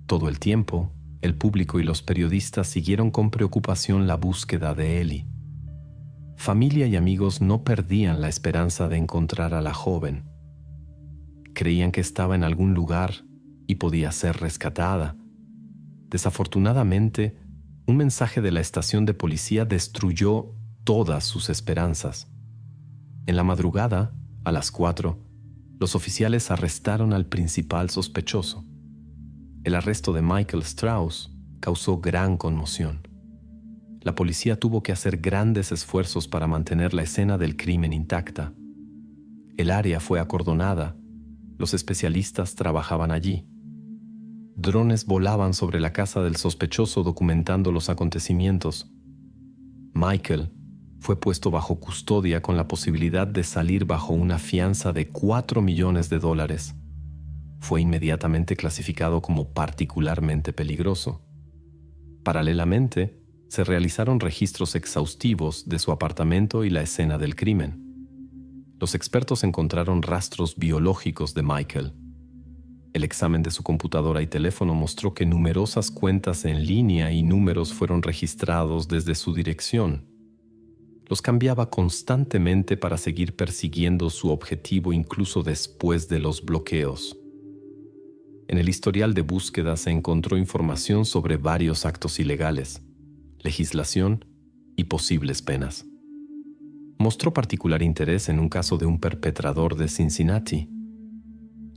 Todo el tiempo, el público y los periodistas siguieron con preocupación la búsqueda de Ellie. Familia y amigos no perdían la esperanza de encontrar a la joven. Creían que estaba en algún lugar y podía ser rescatada. Desafortunadamente, un mensaje de la estación de policía destruyó todas sus esperanzas. En la madrugada, a las 4, los oficiales arrestaron al principal sospechoso. El arresto de Michael Strauss causó gran conmoción. La policía tuvo que hacer grandes esfuerzos para mantener la escena del crimen intacta. El área fue acordonada. Los especialistas trabajaban allí. drones volaban sobre la casa del sospechoso documentando los acontecimientos. Michael fue puesto bajo custodia con la posibilidad de salir bajo una fianza de $4 millones. Fue inmediatamente clasificado como particularmente peligroso. Paralelamente, se realizaron registros exhaustivos de su apartamento y la escena del crimen. Los expertos encontraron rastros biológicos de Michael. El examen de su computadora y teléfono mostró que numerosas cuentas en línea y números fueron registrados desde su dirección. Los cambiaba constantemente para seguir persiguiendo su objetivo incluso después de los bloqueos. En el historial de búsqueda se encontró información sobre varios actos ilegales, legislación y posibles penas. Mostró particular interés en un caso de un perpetrador de Cincinnati.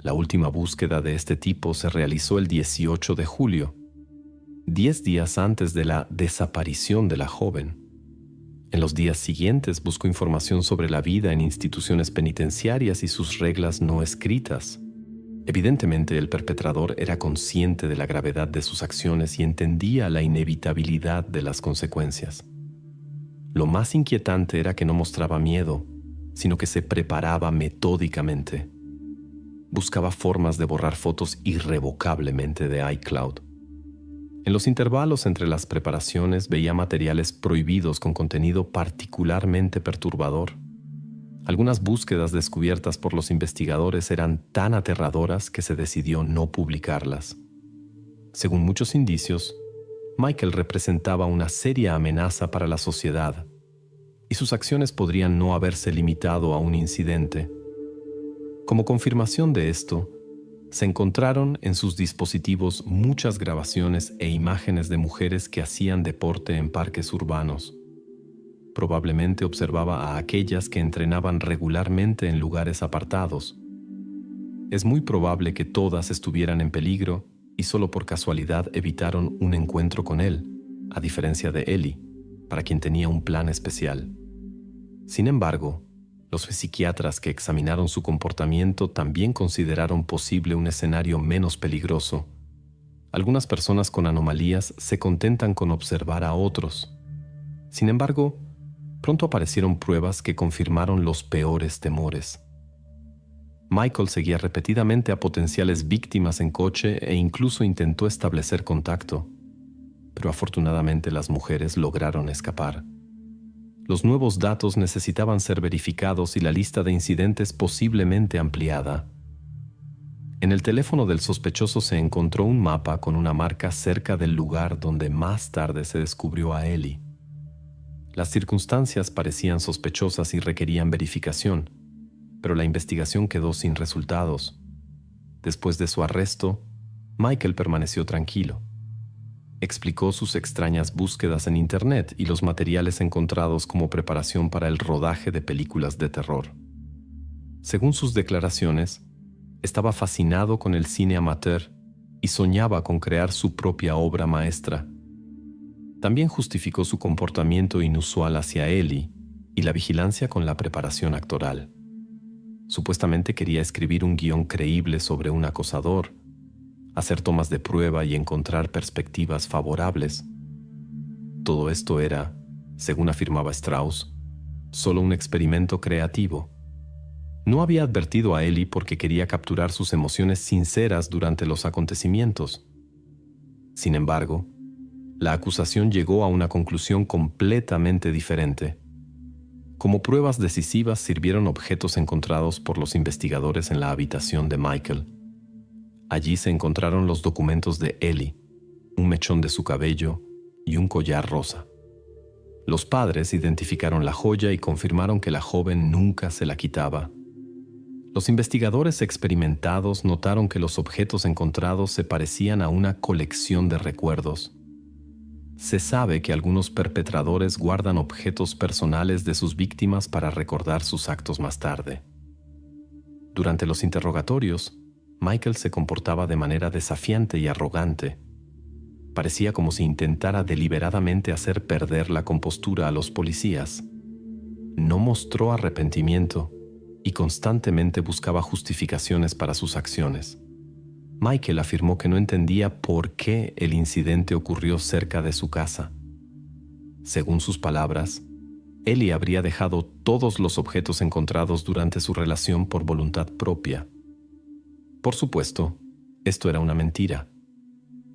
La última búsqueda de este tipo se realizó el 18 de julio, 10 días antes de la desaparición de la joven. En los días siguientes buscó información sobre la vida en instituciones penitenciarias y sus reglas no escritas. Evidentemente, el perpetrador era consciente de la gravedad de sus acciones y entendía la inevitabilidad de las consecuencias. Lo más inquietante era que no mostraba miedo, sino que se preparaba metódicamente. Buscaba formas de borrar fotos irrevocablemente de iCloud. En los intervalos entre las preparaciones veía materiales prohibidos con contenido particularmente perturbador. Algunas búsquedas descubiertas por los investigadores eran tan aterradoras que se decidió no publicarlas. Según muchos indicios, Michael representaba una seria amenaza para la sociedad, y sus acciones podrían no haberse limitado a un incidente. Como confirmación de esto, se encontraron en sus dispositivos muchas grabaciones e imágenes de mujeres que hacían deporte en parques urbanos. Probablemente observaba a aquellas que entrenaban regularmente en lugares apartados. Es muy probable que todas estuvieran en peligro y solo por casualidad evitaron un encuentro con él, a diferencia de Ellie, para quien tenía un plan especial. Sin embargo, los psiquiatras que examinaron su comportamiento también consideraron posible un escenario menos peligroso. Algunas personas con anomalías se contentan con observar a otros. Sin embargo, pronto aparecieron pruebas que confirmaron los peores temores. Michael seguía repetidamente a potenciales víctimas en coche e incluso intentó establecer contacto, pero afortunadamente las mujeres lograron escapar. Los nuevos datos necesitaban ser verificados y la lista de incidentes posiblemente ampliada. En el teléfono del sospechoso se encontró un mapa con una marca cerca del lugar donde más tarde se descubrió a Ellie. Las circunstancias parecían sospechosas y requerían verificación, pero la investigación quedó sin resultados. Después de su arresto, Michael permaneció tranquilo. Explicó sus extrañas búsquedas en Internet y los materiales encontrados como preparación para el rodaje de películas de terror. Según sus declaraciones, estaba fascinado con el cine amateur y soñaba con crear su propia obra maestra. También justificó su comportamiento inusual hacia Ellie y la vigilancia con la preparación actoral. Supuestamente quería escribir un guión creíble sobre un acosador, hacer tomas de prueba y encontrar perspectivas favorables. Todo esto era, según afirmaba Strauss, solo un experimento creativo. No había advertido a Ellie porque quería capturar sus emociones sinceras durante los acontecimientos. Sin embargo, la acusación llegó a una conclusión completamente diferente. Como pruebas decisivas sirvieron objetos encontrados por los investigadores en la habitación de Michael. Allí se encontraron los documentos de Ellie, un mechón de su cabello y un collar rosa. Los padres identificaron la joya y confirmaron que la joven nunca se la quitaba. Los investigadores experimentados notaron que los objetos encontrados se parecían a una colección de recuerdos. Se sabe que algunos perpetradores guardan objetos personales de sus víctimas para recordar sus actos más tarde. Durante los interrogatorios, Michael se comportaba de manera desafiante y arrogante. Parecía como si intentara deliberadamente hacer perder la compostura a los policías. No mostró arrepentimiento y constantemente buscaba justificaciones para sus acciones. Michael afirmó que no entendía por qué el incidente ocurrió cerca de su casa. Según sus palabras, Ellie habría dejado todos los objetos encontrados durante su relación por voluntad propia. Por supuesto, esto era una mentira.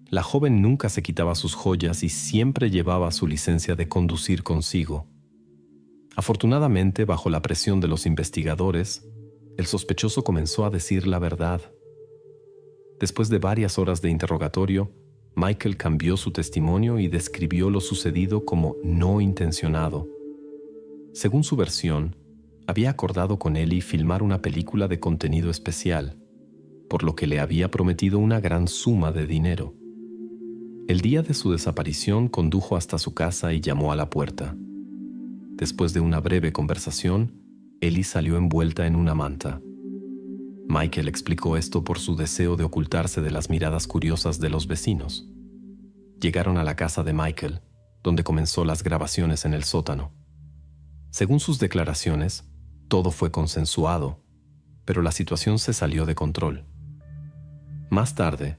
La joven nunca se quitaba sus joyas y siempre llevaba su licencia de conducir consigo. Afortunadamente, bajo la presión de los investigadores, el sospechoso comenzó a decir la verdad. Después de varias horas de interrogatorio, Michael cambió su testimonio y describió lo sucedido como no intencionado. Según su versión, había acordado con Ellie filmar una película de contenido especial, por lo que le había prometido una gran suma de dinero. El día de su desaparición condujo hasta su casa y llamó a la puerta. Después de una breve conversación, Ellie salió envuelta en una manta. Michael explicó esto por su deseo de ocultarse de las miradas curiosas de los vecinos. Llegaron a la casa de Michael, donde comenzó las grabaciones en el sótano. Según sus declaraciones, todo fue consensuado, pero la situación se salió de control. Más tarde,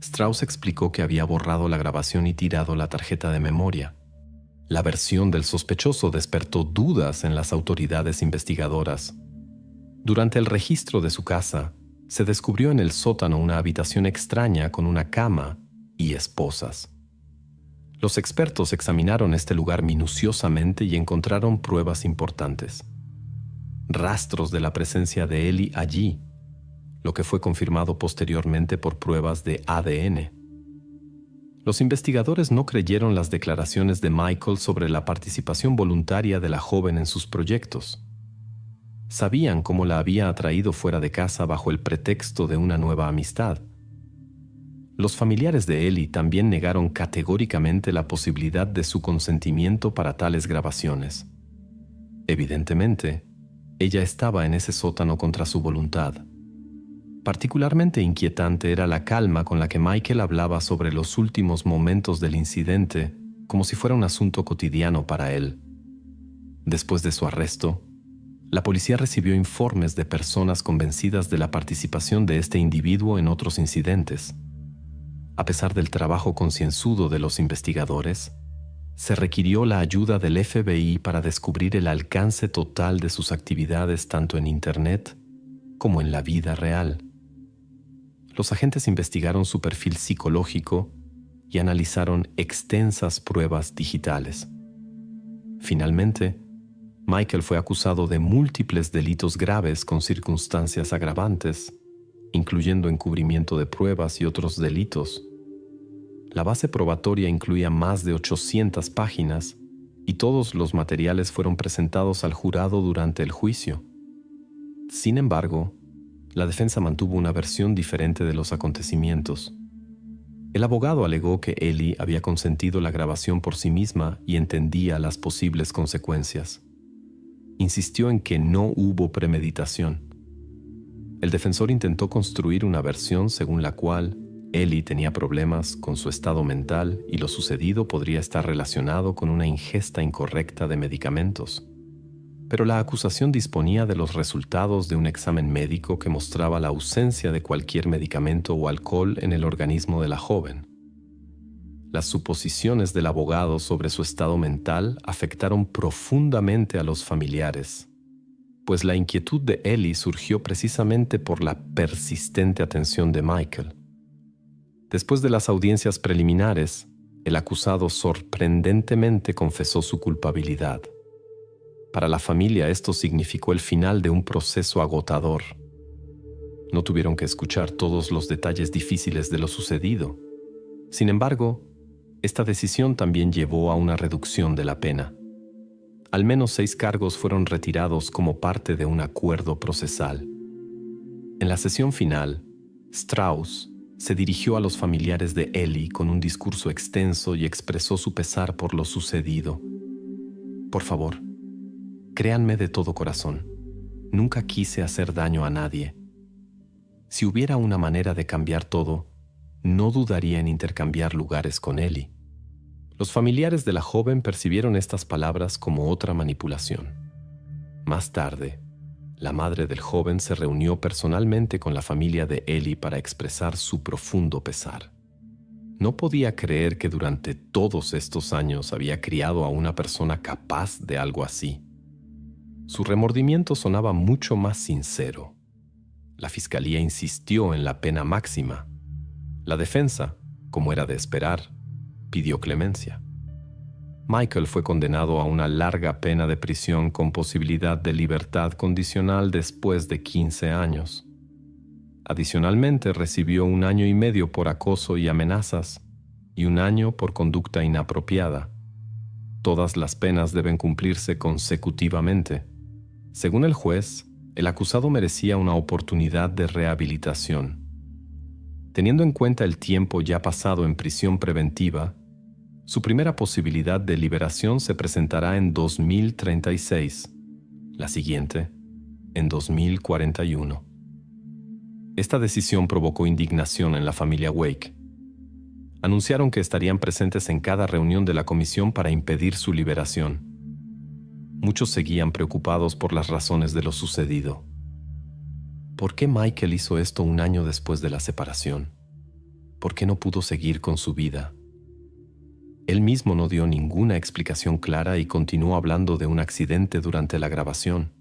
Strauss explicó que había borrado la grabación y tirado la tarjeta de memoria. La versión del sospechoso despertó dudas en las autoridades investigadoras. Durante el registro de su casa, se descubrió en el sótano una habitación extraña con una cama y esposas. Los expertos examinaron este lugar minuciosamente y encontraron pruebas importantes. Rastros de la presencia de Ellie allí, lo que fue confirmado posteriormente por pruebas de ADN. Los investigadores no creyeron las declaraciones de Michael sobre la participación voluntaria de la joven en sus proyectos. Sabían cómo la había atraído fuera de casa bajo el pretexto de una nueva amistad. Los familiares de Ellie también negaron categóricamente la posibilidad de su consentimiento para tales grabaciones. Evidentemente, ella estaba en ese sótano contra su voluntad. Particularmente inquietante era la calma con la que Michael hablaba sobre los últimos momentos del incidente, como si fuera un asunto cotidiano para él. Después de su arresto, la policía recibió informes de personas convencidas de la participación de este individuo en otros incidentes. A pesar del trabajo concienzudo de los investigadores, se requirió la ayuda del FBI para descubrir el alcance total de sus actividades tanto en Internet como en la vida real. Los agentes investigaron su perfil psicológico y analizaron extensas pruebas digitales. Finalmente, Michael fue acusado de múltiples delitos graves con circunstancias agravantes, incluyendo encubrimiento de pruebas y otros delitos. La base probatoria incluía más de 800 páginas y todos los materiales fueron presentados al jurado durante el juicio. Sin embargo, la defensa mantuvo una versión diferente de los acontecimientos. El abogado alegó que Ellie había consentido la grabación por sí misma y entendía las posibles consecuencias. Insistió en que no hubo premeditación. El defensor intentó construir una versión según la cual Ellie tenía problemas con su estado mental y lo sucedido podría estar relacionado con una ingesta incorrecta de medicamentos. Pero la acusación disponía de los resultados de un examen médico que mostraba la ausencia de cualquier medicamento o alcohol en el organismo de la joven. Las suposiciones del abogado sobre su estado mental afectaron profundamente a los familiares, pues la inquietud de Ellie surgió precisamente por la persistente atención de Michael. Después de las audiencias preliminares, el acusado sorprendentemente confesó su culpabilidad. Para la familia esto significó el final de un proceso agotador. No tuvieron que escuchar todos los detalles difíciles de lo sucedido. Sin embargo, esta decisión también llevó a una reducción de la pena. Al menos 6 cargos fueron retirados como parte de un acuerdo procesal. En la sesión final, Strauss se dirigió a los familiares de Ellie con un discurso extenso y expresó su pesar por lo sucedido. Por favor, créanme de todo corazón, nunca quise hacer daño a nadie. Si hubiera una manera de cambiar todo, no dudaría en intercambiar lugares con Ellie. Los familiares de la joven percibieron estas palabras como otra manipulación. Más tarde, la madre del joven se reunió personalmente con la familia de Ellie para expresar su profundo pesar. No podía creer que durante todos estos años había criado a una persona capaz de algo así. Su remordimiento sonaba mucho más sincero. La fiscalía insistió en la pena máxima. La defensa, como era de esperar, pidió clemencia. Michael fue condenado a una larga pena de prisión con posibilidad de libertad condicional después de 15 años. Adicionalmente, recibió 1 año y medio por acoso y amenazas y 1 año por conducta inapropiada. Todas las penas deben cumplirse consecutivamente. Según el juez, el acusado merecía una oportunidad de rehabilitación. Teniendo en cuenta el tiempo ya pasado en prisión preventiva, su primera posibilidad de liberación se presentará en 2036, la siguiente en 2041. Esta decisión provocó indignación en la familia Wake. Anunciaron que estarían presentes en cada reunión de la comisión para impedir su liberación. Muchos seguían preocupados por las razones de lo sucedido. ¿Por qué Michael hizo esto 1 año después de la separación? ¿Por qué no pudo seguir con su vida? Él mismo no dio ninguna explicación clara y continuó hablando de un accidente durante la grabación.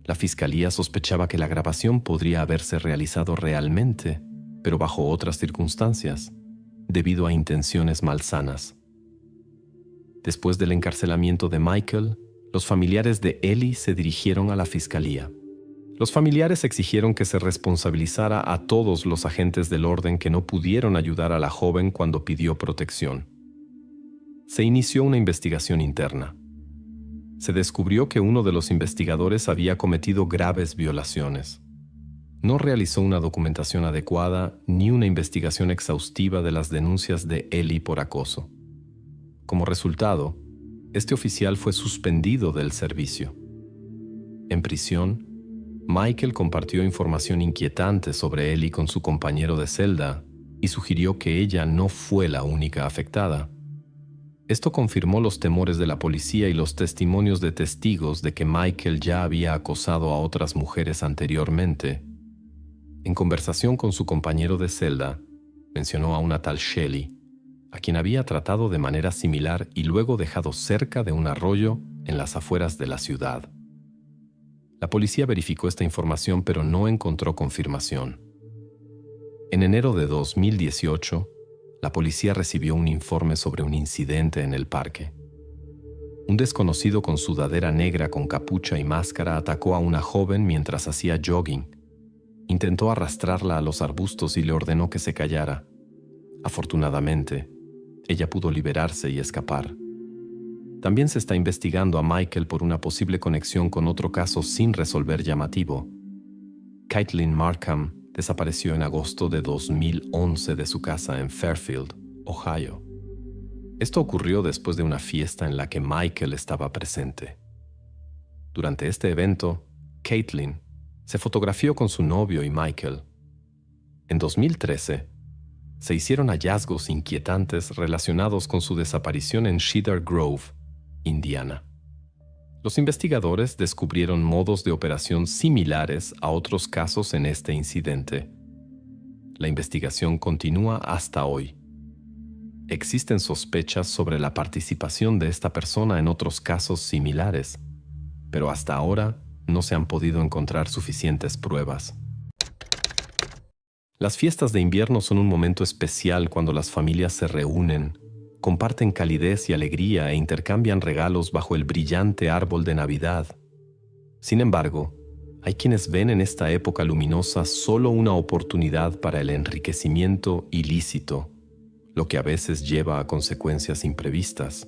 La fiscalía sospechaba que la grabación podría haberse realizado realmente, pero bajo otras circunstancias, debido a intenciones malsanas. Después del encarcelamiento de Michael, los familiares de Ellie se dirigieron a la fiscalía. Los familiares exigieron que se responsabilizara a todos los agentes del orden que no pudieron ayudar a la joven cuando pidió protección. Se inició una investigación interna. Se descubrió que uno de los investigadores había cometido graves violaciones. No realizó una documentación adecuada ni una investigación exhaustiva de las denuncias de Ellie por acoso. Como resultado, este oficial fue suspendido del servicio. En prisión, Michael compartió información inquietante sobre Ellie con su compañero de celda y sugirió que ella no fue la única afectada. Esto confirmó los temores de la policía y los testimonios de testigos de que Michael ya había acosado a otras mujeres anteriormente. En conversación con su compañero de celda, mencionó a una tal Shelley, a quien había tratado de manera similar y luego dejado cerca de un arroyo en las afueras de la ciudad. La policía verificó esta información, pero no encontró confirmación. En enero de 2018, la policía recibió un informe sobre un incidente en el parque. Un desconocido con sudadera negra con capucha y máscara atacó a una joven mientras hacía jogging. Intentó arrastrarla a los arbustos y le ordenó que se callara. Afortunadamente, ella pudo liberarse y escapar. También se está investigando a Michael por una posible conexión con otro caso sin resolver llamativo. Caitlin Markham desapareció en agosto de 2011 de su casa en Fairfield, Ohio. Esto ocurrió después de una fiesta en la que Michael estaba presente. Durante este evento, Caitlin se fotografió con su novio y Michael. En 2013, se hicieron hallazgos inquietantes relacionados con su desaparición en Cedar Grove, Indiana. Los investigadores descubrieron modos de operación similares a otros casos en este incidente. La investigación continúa hasta hoy. Existen sospechas sobre la participación de esta persona en otros casos similares, pero hasta ahora no se han podido encontrar suficientes pruebas. Las fiestas de invierno son un momento especial cuando las familias se reúnen, comparten calidez y alegría e intercambian regalos bajo el brillante árbol de Navidad. Sin embargo, hay quienes ven en esta época luminosa solo una oportunidad para el enriquecimiento ilícito, lo que a veces lleva a consecuencias imprevistas.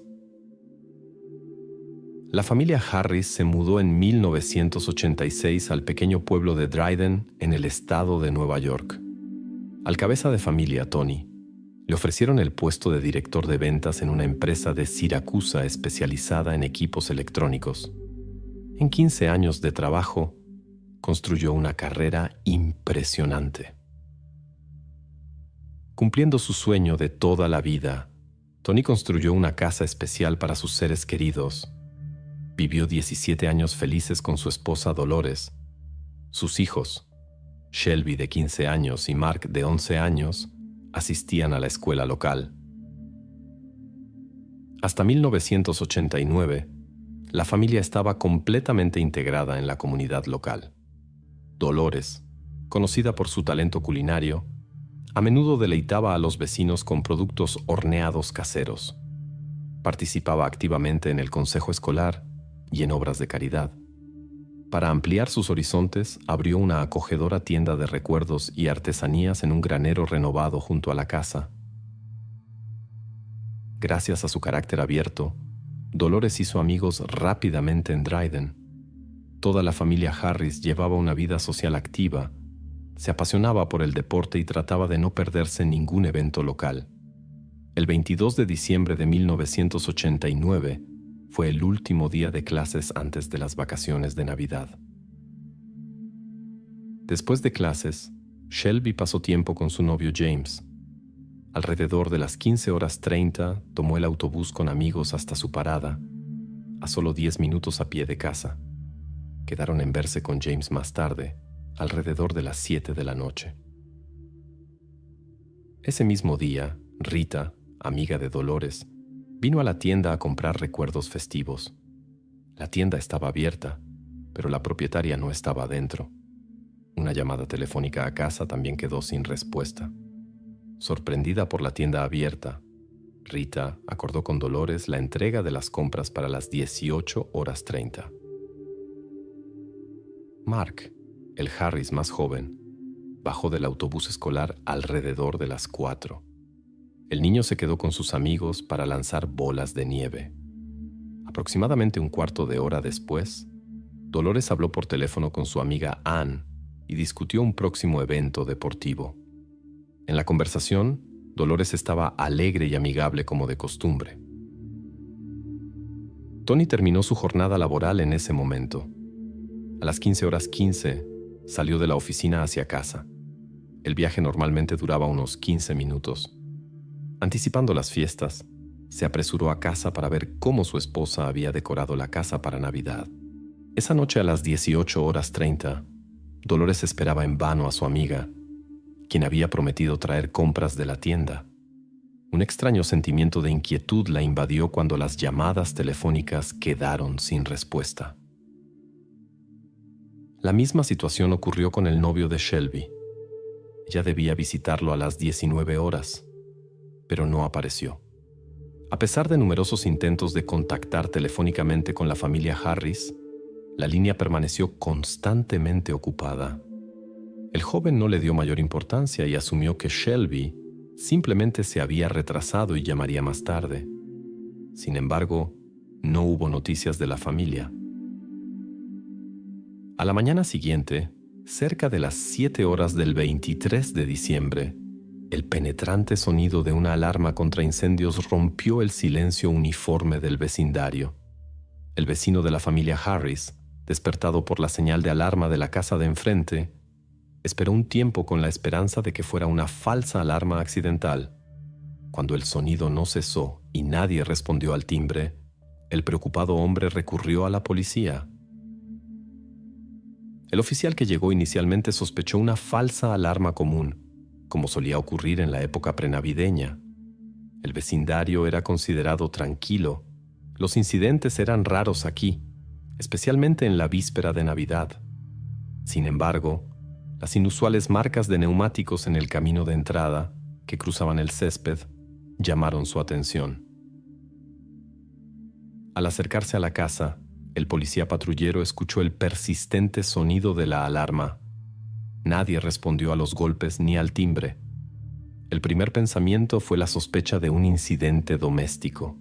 La familia Harris se mudó en 1986 al pequeño pueblo de Dryden, en el estado de Nueva York. Al cabeza de familia, Tony, le ofrecieron el puesto de director de ventas en una empresa de Siracusa especializada en equipos electrónicos. En 15 años de trabajo, construyó una carrera impresionante. Cumpliendo su sueño de toda la vida, Tony construyó una casa especial para sus seres queridos. Vivió 17 años felices con su esposa Dolores. Sus hijos, Shelby de 15 años y Mark de 11 años, asistían a la escuela local. Hasta 1989, la familia estaba completamente integrada en la comunidad local. Dolores, conocida por su talento culinario, a menudo deleitaba a los vecinos con productos horneados caseros. Participaba activamente en el consejo escolar y en obras de caridad. Para ampliar sus horizontes, abrió una acogedora tienda de recuerdos y artesanías en un granero renovado junto a la casa. Gracias a su carácter abierto, Dolores hizo amigos rápidamente en Dryden. Toda la familia Harris llevaba una vida social activa, se apasionaba por el deporte y trataba de no perderse ningún evento local. El 22 de diciembre de 1989 fue el último día de clases antes de las vacaciones de Navidad. Después de clases, Shelby pasó tiempo con su novio James. Alrededor de las 15:30 tomó el autobús con amigos hasta su parada, a solo 10 minutos a pie de casa. Quedaron en verse con James más tarde, alrededor de las 7 de la noche. Ese mismo día, Rita, amiga de Dolores, vino a la tienda a comprar recuerdos festivos. La tienda estaba abierta, pero la propietaria no estaba adentro. Una llamada telefónica a casa también quedó sin respuesta. Sorprendida por la tienda abierta, Rita acordó con Dolores la entrega de las compras para las 18:30. Mark, el Harris más joven, bajó del autobús escolar alrededor de las 4. El niño se quedó con sus amigos para lanzar bolas de nieve. Aproximadamente un cuarto de hora después, Dolores habló por teléfono con su amiga Ann y discutió un próximo evento deportivo. En la conversación, Dolores estaba alegre y amigable como de costumbre. Tony terminó su jornada laboral en ese momento. A las 15:15 salió de la oficina hacia casa. El viaje normalmente duraba unos 15 minutos. Anticipando las fiestas, se apresuró a casa para ver cómo su esposa había decorado la casa para Navidad. Esa noche a las 18:30, Dolores esperaba en vano a su amiga, quien había prometido traer compras de la tienda. Un extraño sentimiento de inquietud la invadió cuando las llamadas telefónicas quedaron sin respuesta. La misma situación ocurrió con el novio de Shelby. Ella debía visitarlo a las 19 horas, pero no apareció. A pesar de numerosos intentos de contactar telefónicamente con la familia Harris, la línea permaneció constantemente ocupada. El joven no le dio mayor importancia y asumió que Shelby simplemente se había retrasado y llamaría más tarde. Sin embargo, no hubo noticias de la familia. A la mañana siguiente, cerca de las 7 horas del 23 de diciembre, el penetrante sonido de una alarma contra incendios rompió el silencio uniforme del vecindario. El vecino de la familia Harris, despertado por la señal de alarma de la casa de enfrente, esperó un tiempo con la esperanza de que fuera una falsa alarma accidental. Cuando el sonido no cesó y nadie respondió al timbre, el preocupado hombre recurrió a la policía. El oficial que llegó inicialmente sospechó una falsa alarma común, como solía ocurrir en la época prenavideña. El vecindario era considerado tranquilo. Los incidentes eran raros aquí, especialmente en la víspera de Navidad. Sin embargo, las inusuales marcas de neumáticos en el camino de entrada, que cruzaban el césped, llamaron su atención. Al acercarse a la casa, el policía patrullero escuchó el persistente sonido de la alarma. Nadie respondió a los golpes ni al timbre. El primer pensamiento fue la sospecha de un incidente doméstico.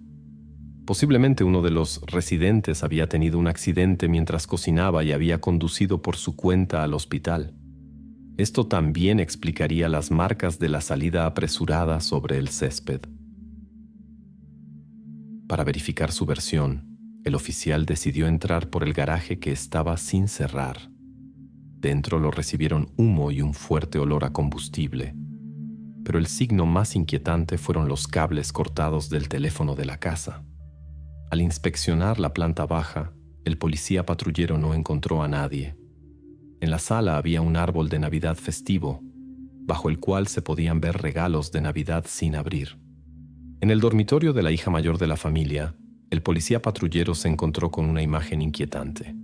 Posiblemente uno de los residentes había tenido un accidente mientras cocinaba y había conducido por su cuenta al hospital. Esto también explicaría las marcas de la salida apresurada sobre el césped. Para verificar su versión, el oficial decidió entrar por el garaje que estaba sin cerrar. Dentro lo recibieron humo y un fuerte olor a combustible. Pero el signo más inquietante fueron los cables cortados del teléfono de la casa. Al inspeccionar la planta baja, El policía patrullero no encontró a nadie. En la sala había un árbol de Navidad festivo, bajo el cual se podían ver regalos de Navidad sin abrir. En el dormitorio de la hija mayor de la familia, el policía patrullero se encontró con una imagen inquietante.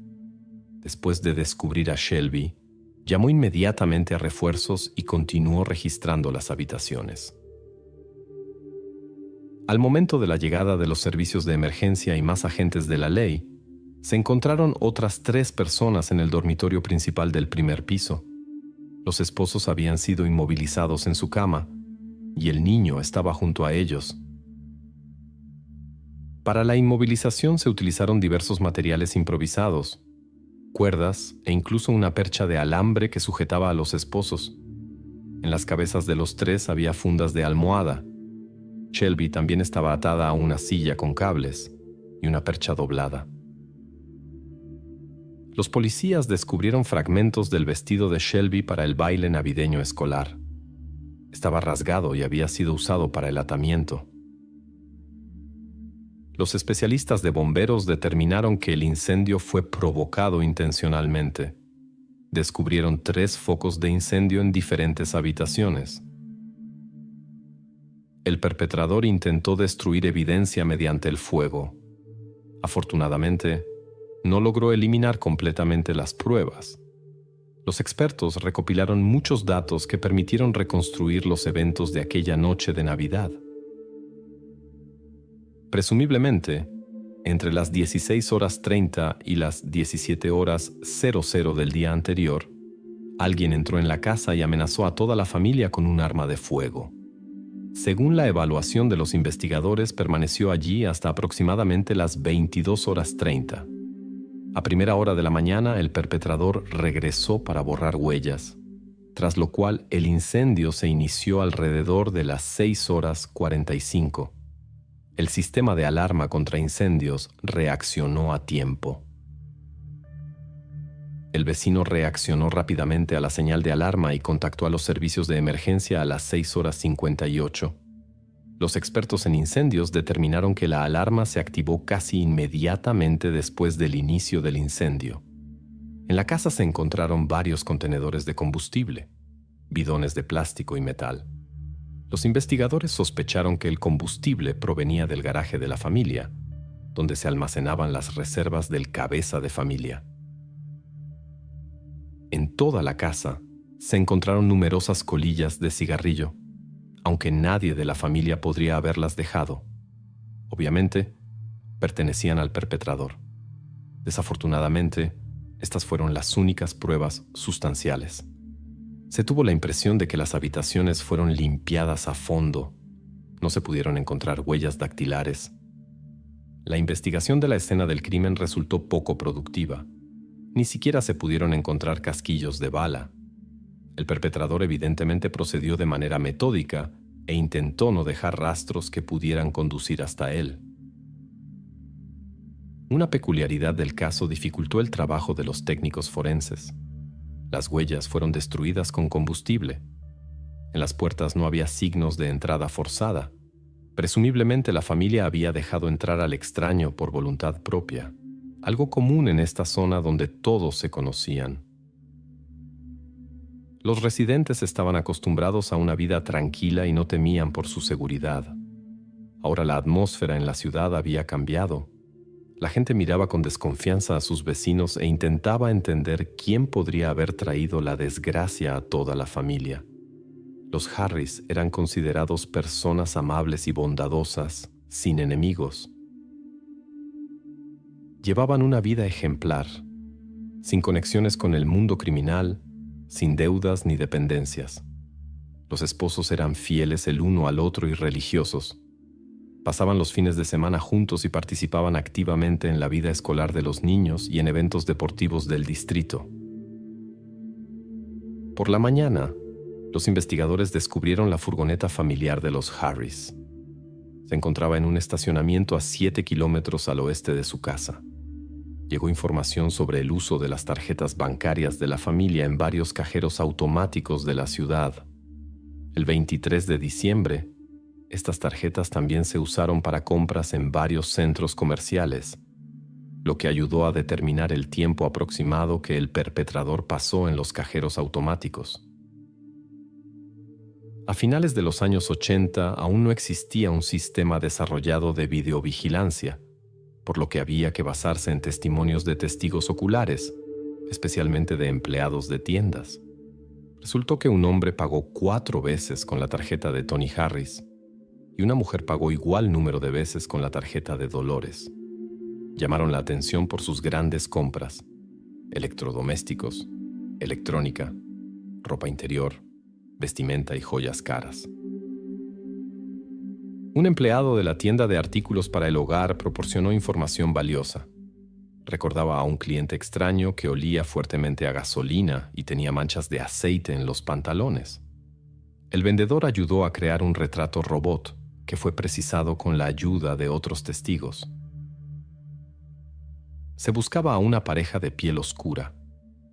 Después de descubrir a Shelby, llamó inmediatamente a refuerzos y continuó registrando las habitaciones. Al momento de la llegada de los servicios de emergencia y más agentes de la ley, se encontraron otras 3 personas en el dormitorio principal del primer piso. Los esposos habían sido inmovilizados en su cama y el niño estaba junto a ellos. Para la inmovilización se utilizaron diversos materiales improvisados, cuerdas e incluso una percha de alambre que sujetaba a los esposos. En las cabezas de los 3 había fundas de almohada. Shelby también estaba atada a una silla con cables y una percha doblada. Los policías descubrieron fragmentos del vestido de Shelby para el baile navideño escolar. Estaba rasgado y había sido usado para el atamiento. Los especialistas de bomberos determinaron que el incendio fue provocado intencionalmente. Descubrieron 3 focos de incendio en diferentes habitaciones. El perpetrador intentó destruir evidencia mediante el fuego. Afortunadamente, no logró eliminar completamente las pruebas. Los expertos recopilaron muchos datos que permitieron reconstruir los eventos de aquella noche de Navidad. Presumiblemente, entre las 16:30 y las 17:00 del día anterior, alguien entró en la casa y amenazó a toda la familia con un arma de fuego. Según la evaluación de los investigadores, permaneció allí hasta aproximadamente las 22:30. A primera hora de la mañana, el perpetrador regresó para borrar huellas, tras lo cual el incendio se inició alrededor de las 6:45. El sistema de alarma contra incendios reaccionó a tiempo. El vecino reaccionó rápidamente a la señal de alarma y contactó a los servicios de emergencia a las 6:58. Los expertos en incendios determinaron que la alarma se activó casi inmediatamente después del inicio del incendio. En la casa se encontraron varios contenedores de combustible, bidones de plástico y metal. Los investigadores sospecharon que el combustible provenía del garaje de la familia, donde se almacenaban las reservas del cabeza de familia. En toda la casa se encontraron numerosas colillas de cigarrillo, aunque nadie de la familia podría haberlas dejado. Obviamente, pertenecían al perpetrador. Desafortunadamente, estas fueron las únicas pruebas sustanciales. Se tuvo la impresión de que las habitaciones fueron limpiadas a fondo. No se pudieron encontrar huellas dactilares. La investigación de la escena del crimen resultó poco productiva. Ni siquiera se pudieron encontrar casquillos de bala. El perpetrador evidentemente procedió de manera metódica e intentó no dejar rastros que pudieran conducir hasta él. Una peculiaridad del caso dificultó el trabajo de los técnicos forenses. Las huellas fueron destruidas con combustible. En las puertas no había signos de entrada forzada. Presumiblemente la familia había dejado entrar al extraño por voluntad propia, algo común en esta zona donde todos se conocían. Los residentes estaban acostumbrados a una vida tranquila y no temían por su seguridad. Ahora la atmósfera en la ciudad había cambiado. La gente miraba con desconfianza a sus vecinos e intentaba entender quién podría haber traído la desgracia a toda la familia. Los Harris eran considerados personas amables y bondadosas, sin enemigos. Llevaban una vida ejemplar, sin conexiones con el mundo criminal, sin deudas ni dependencias. Los esposos eran fieles el uno al otro y religiosos. Pasaban los fines de semana juntos y participaban activamente en la vida escolar de los niños y en eventos deportivos del distrito. Por la mañana, los investigadores descubrieron la furgoneta familiar de los Harris. Se encontraba en un estacionamiento a 7 kilómetros al oeste de su casa. Llegó información sobre el uso de las tarjetas bancarias de la familia en varios cajeros automáticos de la ciudad. El 23 de diciembre, estas tarjetas también se usaron para compras en varios centros comerciales. lo que ayudó a determinar el tiempo aproximado que el perpetrador pasó en los cajeros automáticos. A finales de los años 80 aún no existía un sistema desarrollado de videovigilancia, por lo que había que basarse en testimonios de testigos oculares, especialmente de empleados de tiendas. Resultó que un hombre pagó 4 veces con la tarjeta de Tony Harris y una mujer pagó igual número de veces con la tarjeta de Dolores. Llamaron la atención por sus grandes compras: electrodomésticos, electrónica, ropa interior, vestimenta y joyas caras. Un empleado de la tienda de artículos para el hogar proporcionó información valiosa. Recordaba a un cliente extraño que olía fuertemente a gasolina y tenía manchas de aceite en los pantalones. El vendedor ayudó a crear un retrato robot que fue precisado con la ayuda de otros testigos. Se buscaba a una pareja de piel oscura,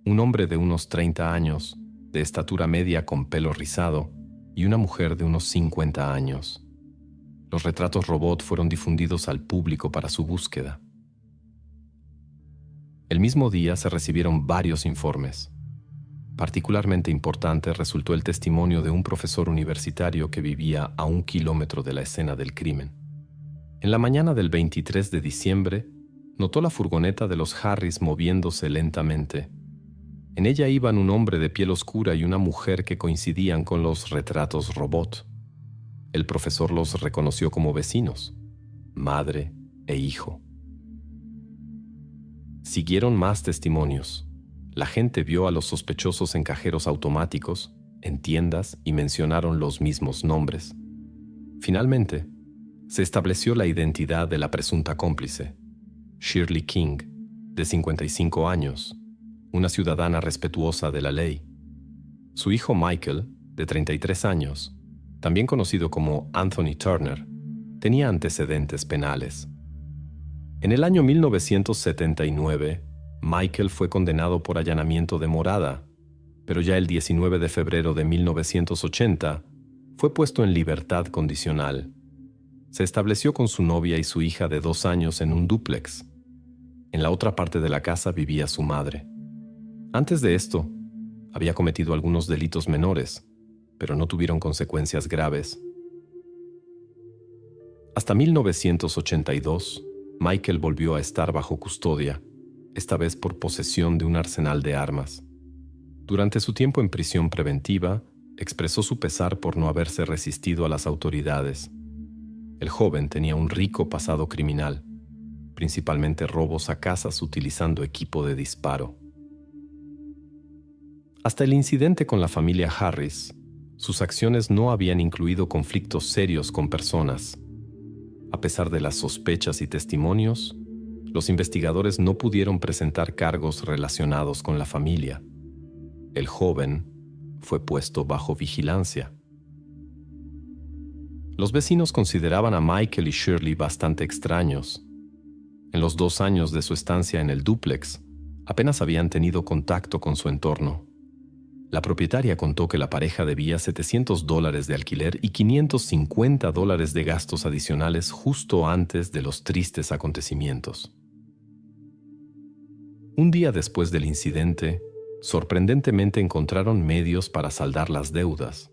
un hombre de unos 30 años, de estatura media con pelo rizado, y una mujer de unos 50 años. Los retratos robot fueron difundidos al público para su búsqueda. El mismo día se recibieron varios informes. Particularmente importante resultó el testimonio de un profesor universitario que vivía a 1 kilómetro de la escena del crimen. En la mañana del 23 de diciembre, notó la furgoneta de los Harris moviéndose lentamente. En ella iban un hombre de piel oscura y una mujer que coincidían con los retratos robot. El profesor los reconoció como vecinos, madre e hijo. Siguieron más testimonios. La gente vio a los sospechosos en cajeros automáticos, en tiendas, y mencionaron los mismos nombres. Finalmente, se estableció la identidad de la presunta cómplice, Shirley King, de 55 años, una ciudadana respetuosa de la ley. Su hijo Michael, de 33 años, también conocido como Anthony Turner, tenía antecedentes penales. En el año 1979, Michael fue condenado por allanamiento de morada, pero ya el 19 de febrero de 1980 fue puesto en libertad condicional. Se estableció con su novia y su hija de 2 años en un dúplex. En la otra parte de la casa vivía su madre. Antes de esto, había cometido algunos delitos menores, pero no tuvieron consecuencias graves. Hasta 1982, Michael volvió a estar bajo custodia, esta vez por posesión de un arsenal de armas. Durante su tiempo en prisión preventiva, expresó su pesar por no haberse resistido a las autoridades. El joven tenía un rico pasado criminal, principalmente robos a casas utilizando equipo de disparo. Hasta el incidente con la familia Harris, sus acciones no habían incluido conflictos serios con personas. A pesar de las sospechas y testimonios, los investigadores no pudieron presentar cargos relacionados con la familia. El joven fue puesto bajo vigilancia. Los vecinos consideraban a Michael y Shirley bastante extraños. En los 2 años de su estancia en el dúplex, apenas habían tenido contacto con su entorno. La propietaria contó que la pareja debía $700 de alquiler y $550 de gastos adicionales justo antes de los tristes acontecimientos. Un día después del incidente, sorprendentemente encontraron medios para saldar las deudas.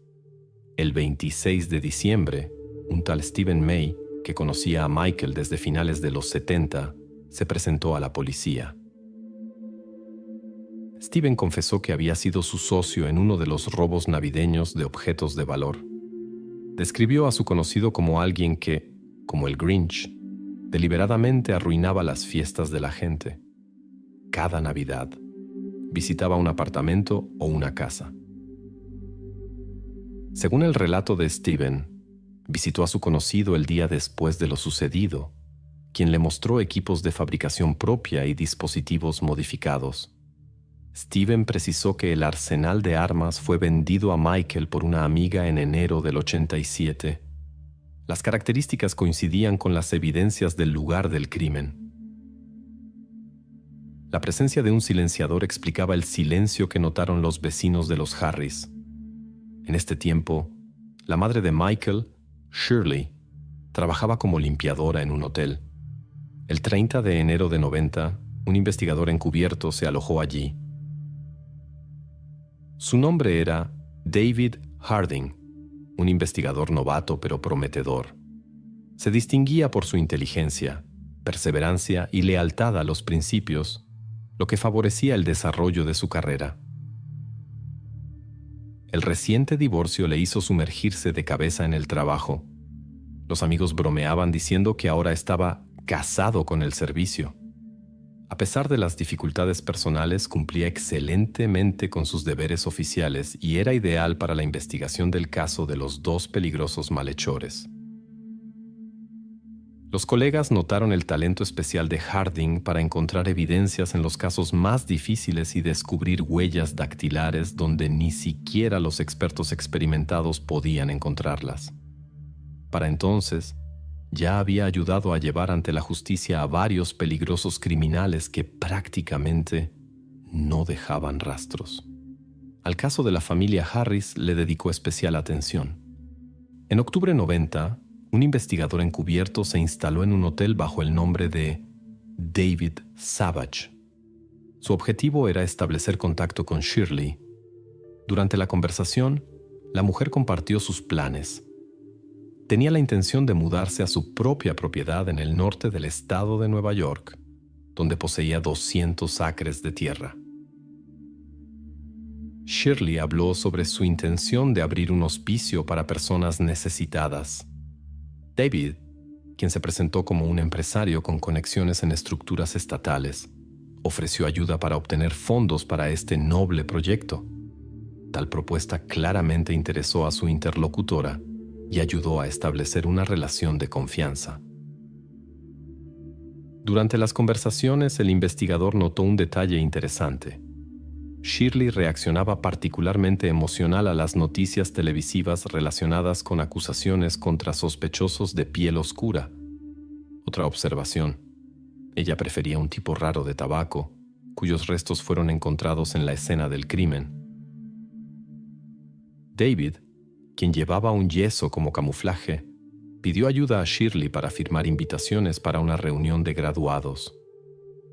El 26 de diciembre, un tal Stephen May, que conocía a Michael desde finales de los 70, se presentó a la policía. Stephen confesó que había sido su socio en uno de los robos navideños de objetos de valor. Describió a su conocido como alguien que, como el Grinch, deliberadamente arruinaba las fiestas de la gente. Cada Navidad, visitaba un apartamento o una casa. Según el relato de Stephen, visitó a su conocido el día después de lo sucedido, quien le mostró equipos de fabricación propia y dispositivos modificados. Stephen precisó que el arsenal de armas fue vendido a Michael por una amiga en enero del 87. Las características coincidían con las evidencias del lugar del crimen. La presencia de un silenciador explicaba el silencio que notaron los vecinos de los Harris. En este tiempo, la madre de Michael, Shirley, trabajaba como limpiadora en un hotel. El 30 de enero de 90, un investigador encubierto se alojó allí. Su nombre era David Harding, un investigador novato pero prometedor. Se distinguía por su inteligencia, perseverancia y lealtad a los principios, lo que favorecía el desarrollo de su carrera. El reciente divorcio le hizo sumergirse de cabeza en el trabajo. Los amigos bromeaban diciendo que ahora estaba casado con el servicio. A pesar de las dificultades personales, cumplía excelentemente con sus deberes oficiales y era ideal para la investigación del caso de los dos peligrosos malhechores. Los colegas notaron el talento especial de Harding para encontrar evidencias en los casos más difíciles y descubrir huellas dactilares donde ni siquiera los expertos experimentados podían encontrarlas. Para entonces, ya había ayudado a llevar ante la justicia a varios peligrosos criminales que prácticamente no dejaban rastros. Al caso de la familia Harris le dedicó especial atención. En octubre 90, un investigador encubierto se instaló en un hotel bajo el nombre de David Savage. Su objetivo era establecer contacto con Shirley. Durante la conversación, la mujer compartió sus planes. Tenía la intención de mudarse a su propia propiedad en el norte del estado de Nueva York, donde poseía 200 acres de tierra. Shirley habló sobre su intención de abrir un hospicio para personas necesitadas. David, quien se presentó como un empresario con conexiones en estructuras estatales, ofreció ayuda para obtener fondos para este noble proyecto. Tal propuesta claramente interesó a su interlocutora y ayudó a establecer una relación de confianza. Durante las conversaciones, el investigador notó un detalle interesante. Shirley reaccionaba particularmente emocional a las noticias televisivas relacionadas con acusaciones contra sospechosos de piel oscura. Otra observación: ella prefería un tipo raro de tabaco, cuyos restos fueron encontrados en la escena del crimen. David, quien llevaba un yeso como camuflaje, pidió ayuda a Shirley para firmar invitaciones para una reunión de graduados.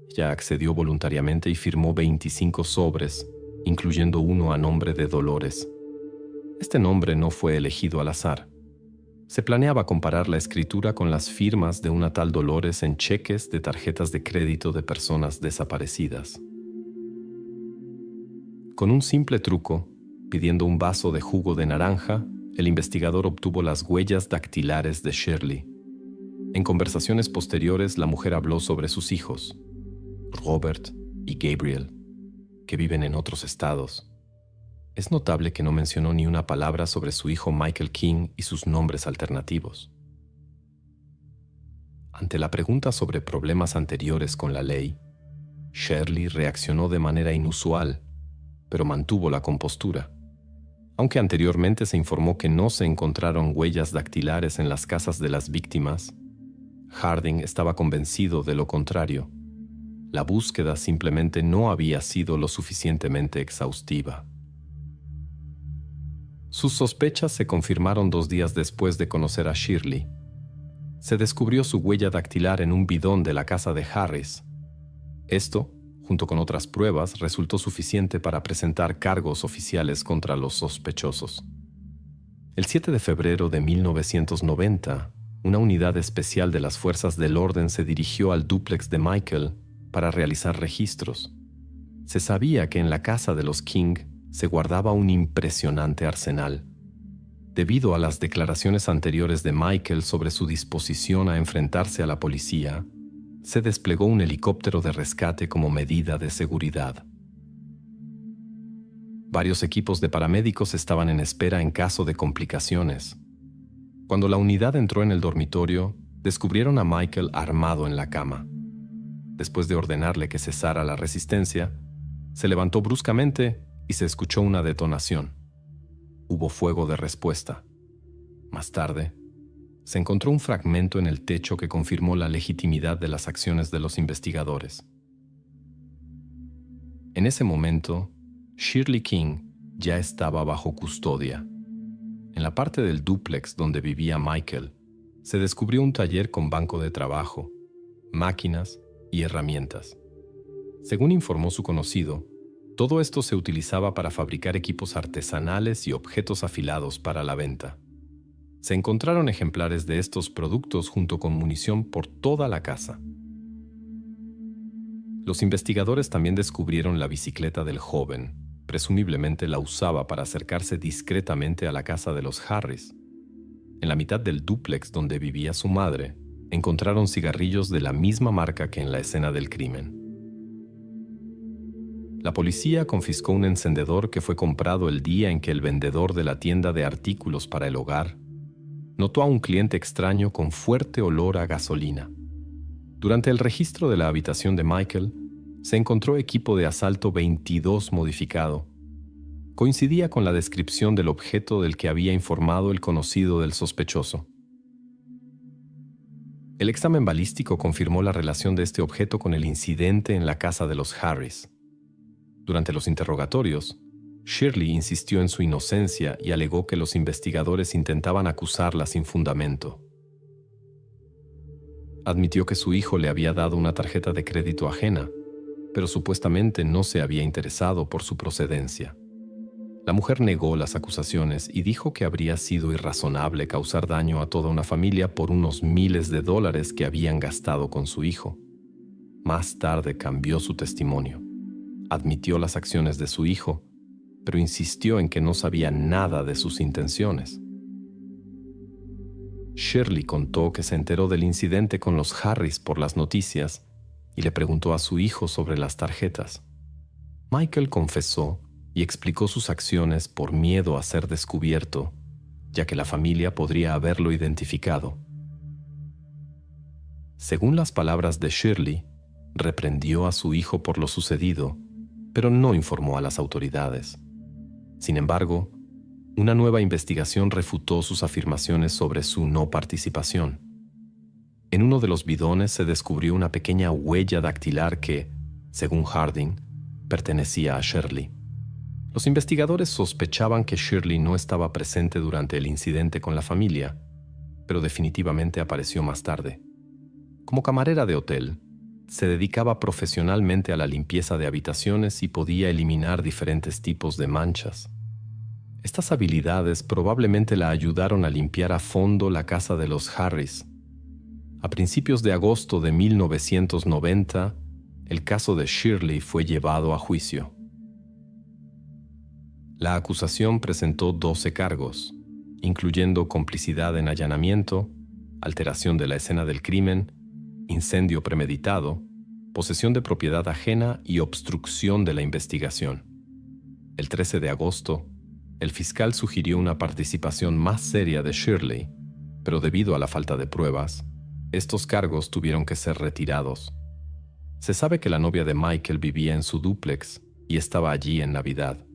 Ella accedió voluntariamente y firmó 25 sobres, incluyendo uno a nombre de Dolores. Este nombre no fue elegido al azar. Se planeaba comparar la escritura con las firmas de una tal Dolores en cheques de tarjetas de crédito de personas desaparecidas. Con un simple truco, pidiendo un vaso de jugo de naranja, el investigador obtuvo las huellas dactilares de Shirley. En conversaciones posteriores, la mujer habló sobre sus hijos, Robert y Gabriel, que viven en otros estados. Es notable que no mencionó ni una palabra sobre su hijo Michael King y sus nombres alternativos. Ante la pregunta sobre problemas anteriores con la ley, Shirley reaccionó de manera inusual, pero mantuvo la compostura. Aunque anteriormente se informó que no se encontraron huellas dactilares en las casas de las víctimas, Harding estaba convencido de lo contrario. La búsqueda simplemente no había sido lo suficientemente exhaustiva. Sus sospechas se confirmaron 2 días después de conocer a Shirley. Se descubrió su huella dactilar en un bidón de la casa de Harris. Esto, junto con otras pruebas, resultó suficiente para presentar cargos oficiales contra los sospechosos. El 7 de febrero de 1990, una unidad especial de las fuerzas del orden se dirigió al dúplex de Michael para realizar registros. Se sabía que en la casa de los King se guardaba un impresionante arsenal. Debido a las declaraciones anteriores de Michael sobre su disposición a enfrentarse a la policía, se desplegó un helicóptero de rescate como medida de seguridad. Varios equipos de paramédicos estaban en espera en caso de complicaciones. Cuando la unidad entró en el dormitorio, descubrieron a Michael armado en la cama. Después de ordenarle que cesara la resistencia, se levantó bruscamente y se escuchó una detonación. Hubo fuego de respuesta. Más tarde, se encontró un fragmento en el techo que confirmó la legitimidad de las acciones de los investigadores. En ese momento, Shirley King ya estaba bajo custodia. En la parte del dúplex donde vivía Michael, se descubrió un taller con banco de trabajo, máquinas y herramientas. Según informó su conocido, todo esto se utilizaba para fabricar equipos artesanales y objetos afilados para la venta. Se encontraron ejemplares de estos productos junto con munición por toda la casa. Los investigadores también descubrieron la bicicleta del joven. Presumiblemente la usaba para acercarse discretamente a la casa de los Harris. En la mitad del dúplex donde vivía su madre, encontraron cigarrillos de la misma marca que en la escena del crimen. La policía confiscó un encendedor que fue comprado el día en que el vendedor de la tienda de artículos para el hogar notó a un cliente extraño con fuerte olor a gasolina. Durante el registro de la habitación de Michael, se encontró equipo de asalto 22 modificado. Coincidía con la descripción del objeto del que había informado el conocido del sospechoso. El examen balístico confirmó la relación de este objeto con el incidente en la casa de los Harris. Durante los interrogatorios, Shirley insistió en su inocencia y alegó que los investigadores intentaban acusarla sin fundamento. Admitió que su hijo le había dado una tarjeta de crédito ajena, pero supuestamente no se había interesado por su procedencia. La mujer negó las acusaciones y dijo que habría sido irrazonable causar daño a toda una familia por unos miles de dólares que habían gastado con su hijo. Más tarde cambió su testimonio. Admitió las acciones de su hijo, pero insistió en que no sabía nada de sus intenciones. Shirley contó que se enteró del incidente con los Harris por las noticias y le preguntó a su hijo sobre las tarjetas. Michael confesó y explicó sus acciones por miedo a ser descubierto, ya que la familia podría haberlo identificado. Según las palabras de Shirley, reprendió a su hijo por lo sucedido, pero no informó a las autoridades. Sin embargo, una nueva investigación refutó sus afirmaciones sobre su no participación. En uno de los bidones se descubrió una pequeña huella dactilar que, según Harding, pertenecía a Shirley. Los investigadores sospechaban que Shirley no estaba presente durante el incidente con la familia, pero definitivamente apareció más tarde. Como camarera de hotel, se dedicaba profesionalmente a la limpieza de habitaciones y podía eliminar diferentes tipos de manchas. Estas habilidades probablemente la ayudaron a limpiar a fondo la casa de los Harris. A principios de agosto de 1990, el caso de Shirley fue llevado a juicio. La acusación presentó 12 cargos, incluyendo complicidad en allanamiento, alteración de la escena del crimen, incendio premeditado, posesión de propiedad ajena y obstrucción de la investigación. El 13 de agosto, el fiscal sugirió una participación más seria de Shirley, pero debido a la falta de pruebas, estos cargos tuvieron que ser retirados. Se sabe que la novia de Michael vivía en su dúplex y estaba allí en Navidad.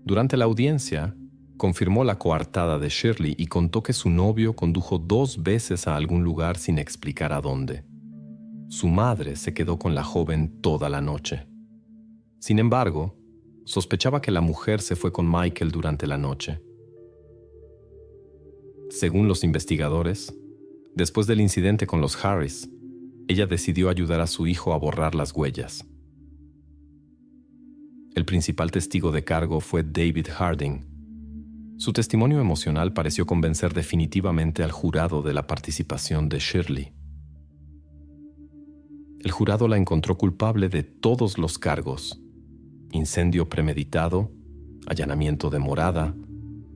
Durante la audiencia, confirmó la coartada de Shirley y contó que su novio condujo 2 veces a algún lugar sin explicar a dónde. Su madre se quedó con la joven toda la noche. Sin embargo, sospechaba que la mujer se fue con Michael durante la noche. Según los investigadores, después del incidente con los Harris, ella decidió ayudar a su hijo a borrar las huellas. El principal testigo de cargo fue David Harding. Su testimonio emocional pareció convencer definitivamente al jurado de la participación de Shirley. El jurado la encontró culpable de todos los cargos: incendio premeditado, allanamiento de morada,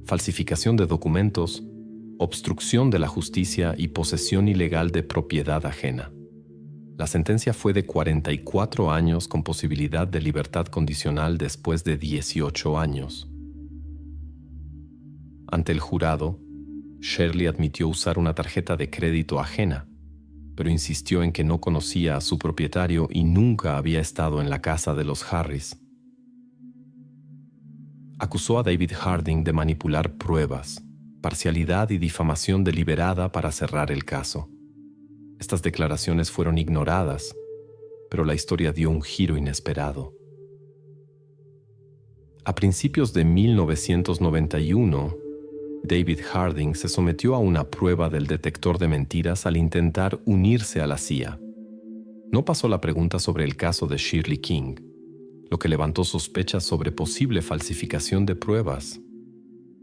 falsificación de documentos, obstrucción de la justicia y posesión ilegal de propiedad ajena. La sentencia fue de 44 años con posibilidad de libertad condicional después de 18 años. Ante el jurado, Shirley admitió usar una tarjeta de crédito ajena, pero insistió en que no conocía a su propietario y nunca había estado en la casa de los Harris. Acusó a David Harding de manipular pruebas, parcialidad y difamación deliberada para cerrar el caso. Estas declaraciones fueron ignoradas, pero la historia dio un giro inesperado. A principios de 1991, David Harding se sometió a una prueba del detector de mentiras al intentar unirse a la CIA. No pasó la pregunta sobre el caso de Shirley King, lo que levantó sospechas sobre posible falsificación de pruebas.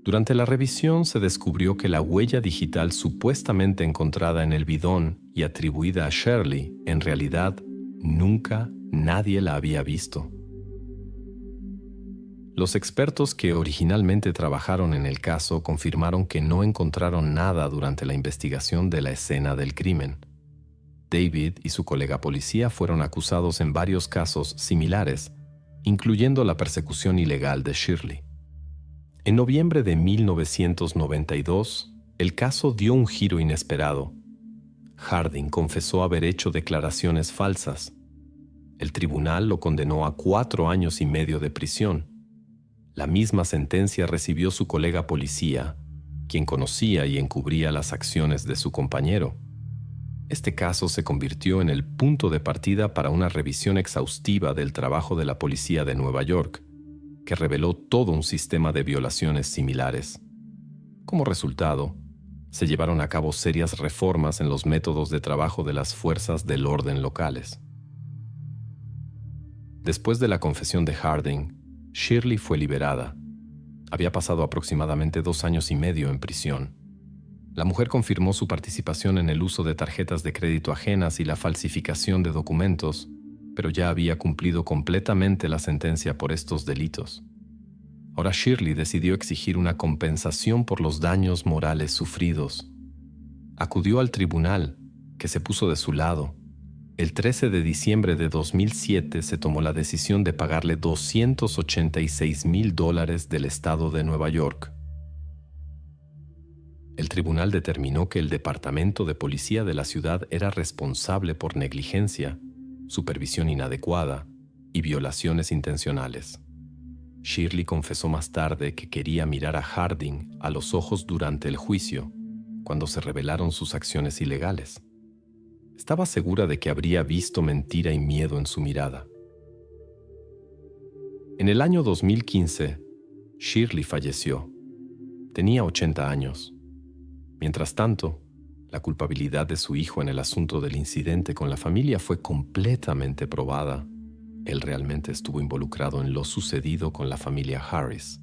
Durante la revisión se descubrió que la huella digital supuestamente encontrada en el bidón y atribuida a Shirley, en realidad, nunca nadie la había visto. Los expertos que originalmente trabajaron en el caso confirmaron que no encontraron nada durante la investigación de la escena del crimen. David y su colega policía fueron acusados en varios casos similares, incluyendo la persecución ilegal de Shirley. En noviembre de 1992, el caso dio un giro inesperado. Harding confesó haber hecho declaraciones falsas. El tribunal lo condenó a 4 años y medio de prisión. La misma sentencia recibió su colega policía, quien conocía y encubría las acciones de su compañero. Este caso se convirtió en el punto de partida para una revisión exhaustiva del trabajo de la policía de Nueva York, que reveló todo un sistema de violaciones similares. Como resultado, se llevaron a cabo serias reformas en los métodos de trabajo de las fuerzas del orden locales. Después de la confesión de Harding, Shirley fue liberada. Había pasado aproximadamente 2 años y medio en prisión. La mujer confirmó su participación en el uso de tarjetas de crédito ajenas y la falsificación de documentos, pero ya había cumplido completamente la sentencia por estos delitos. Ahora Shirley decidió exigir una compensación por los daños morales sufridos. Acudió al tribunal, que se puso de su lado. El 13 de diciembre de 2007 se tomó la decisión de pagarle $286,000 del estado de Nueva York. El tribunal determinó que el departamento de policía de la ciudad era responsable por negligencia, supervisión inadecuada y violaciones intencionales. Shirley confesó más tarde que quería mirar a Harding a los ojos durante el juicio, cuando se revelaron sus acciones ilegales. Estaba segura de que habría visto mentira y miedo en su mirada. En el año 2015, Shirley falleció. Tenía 80 años. Mientras tanto, la culpabilidad de su hijo en el asunto del incidente con la familia fue completamente probada. Él realmente estuvo involucrado en lo sucedido con la familia Harris.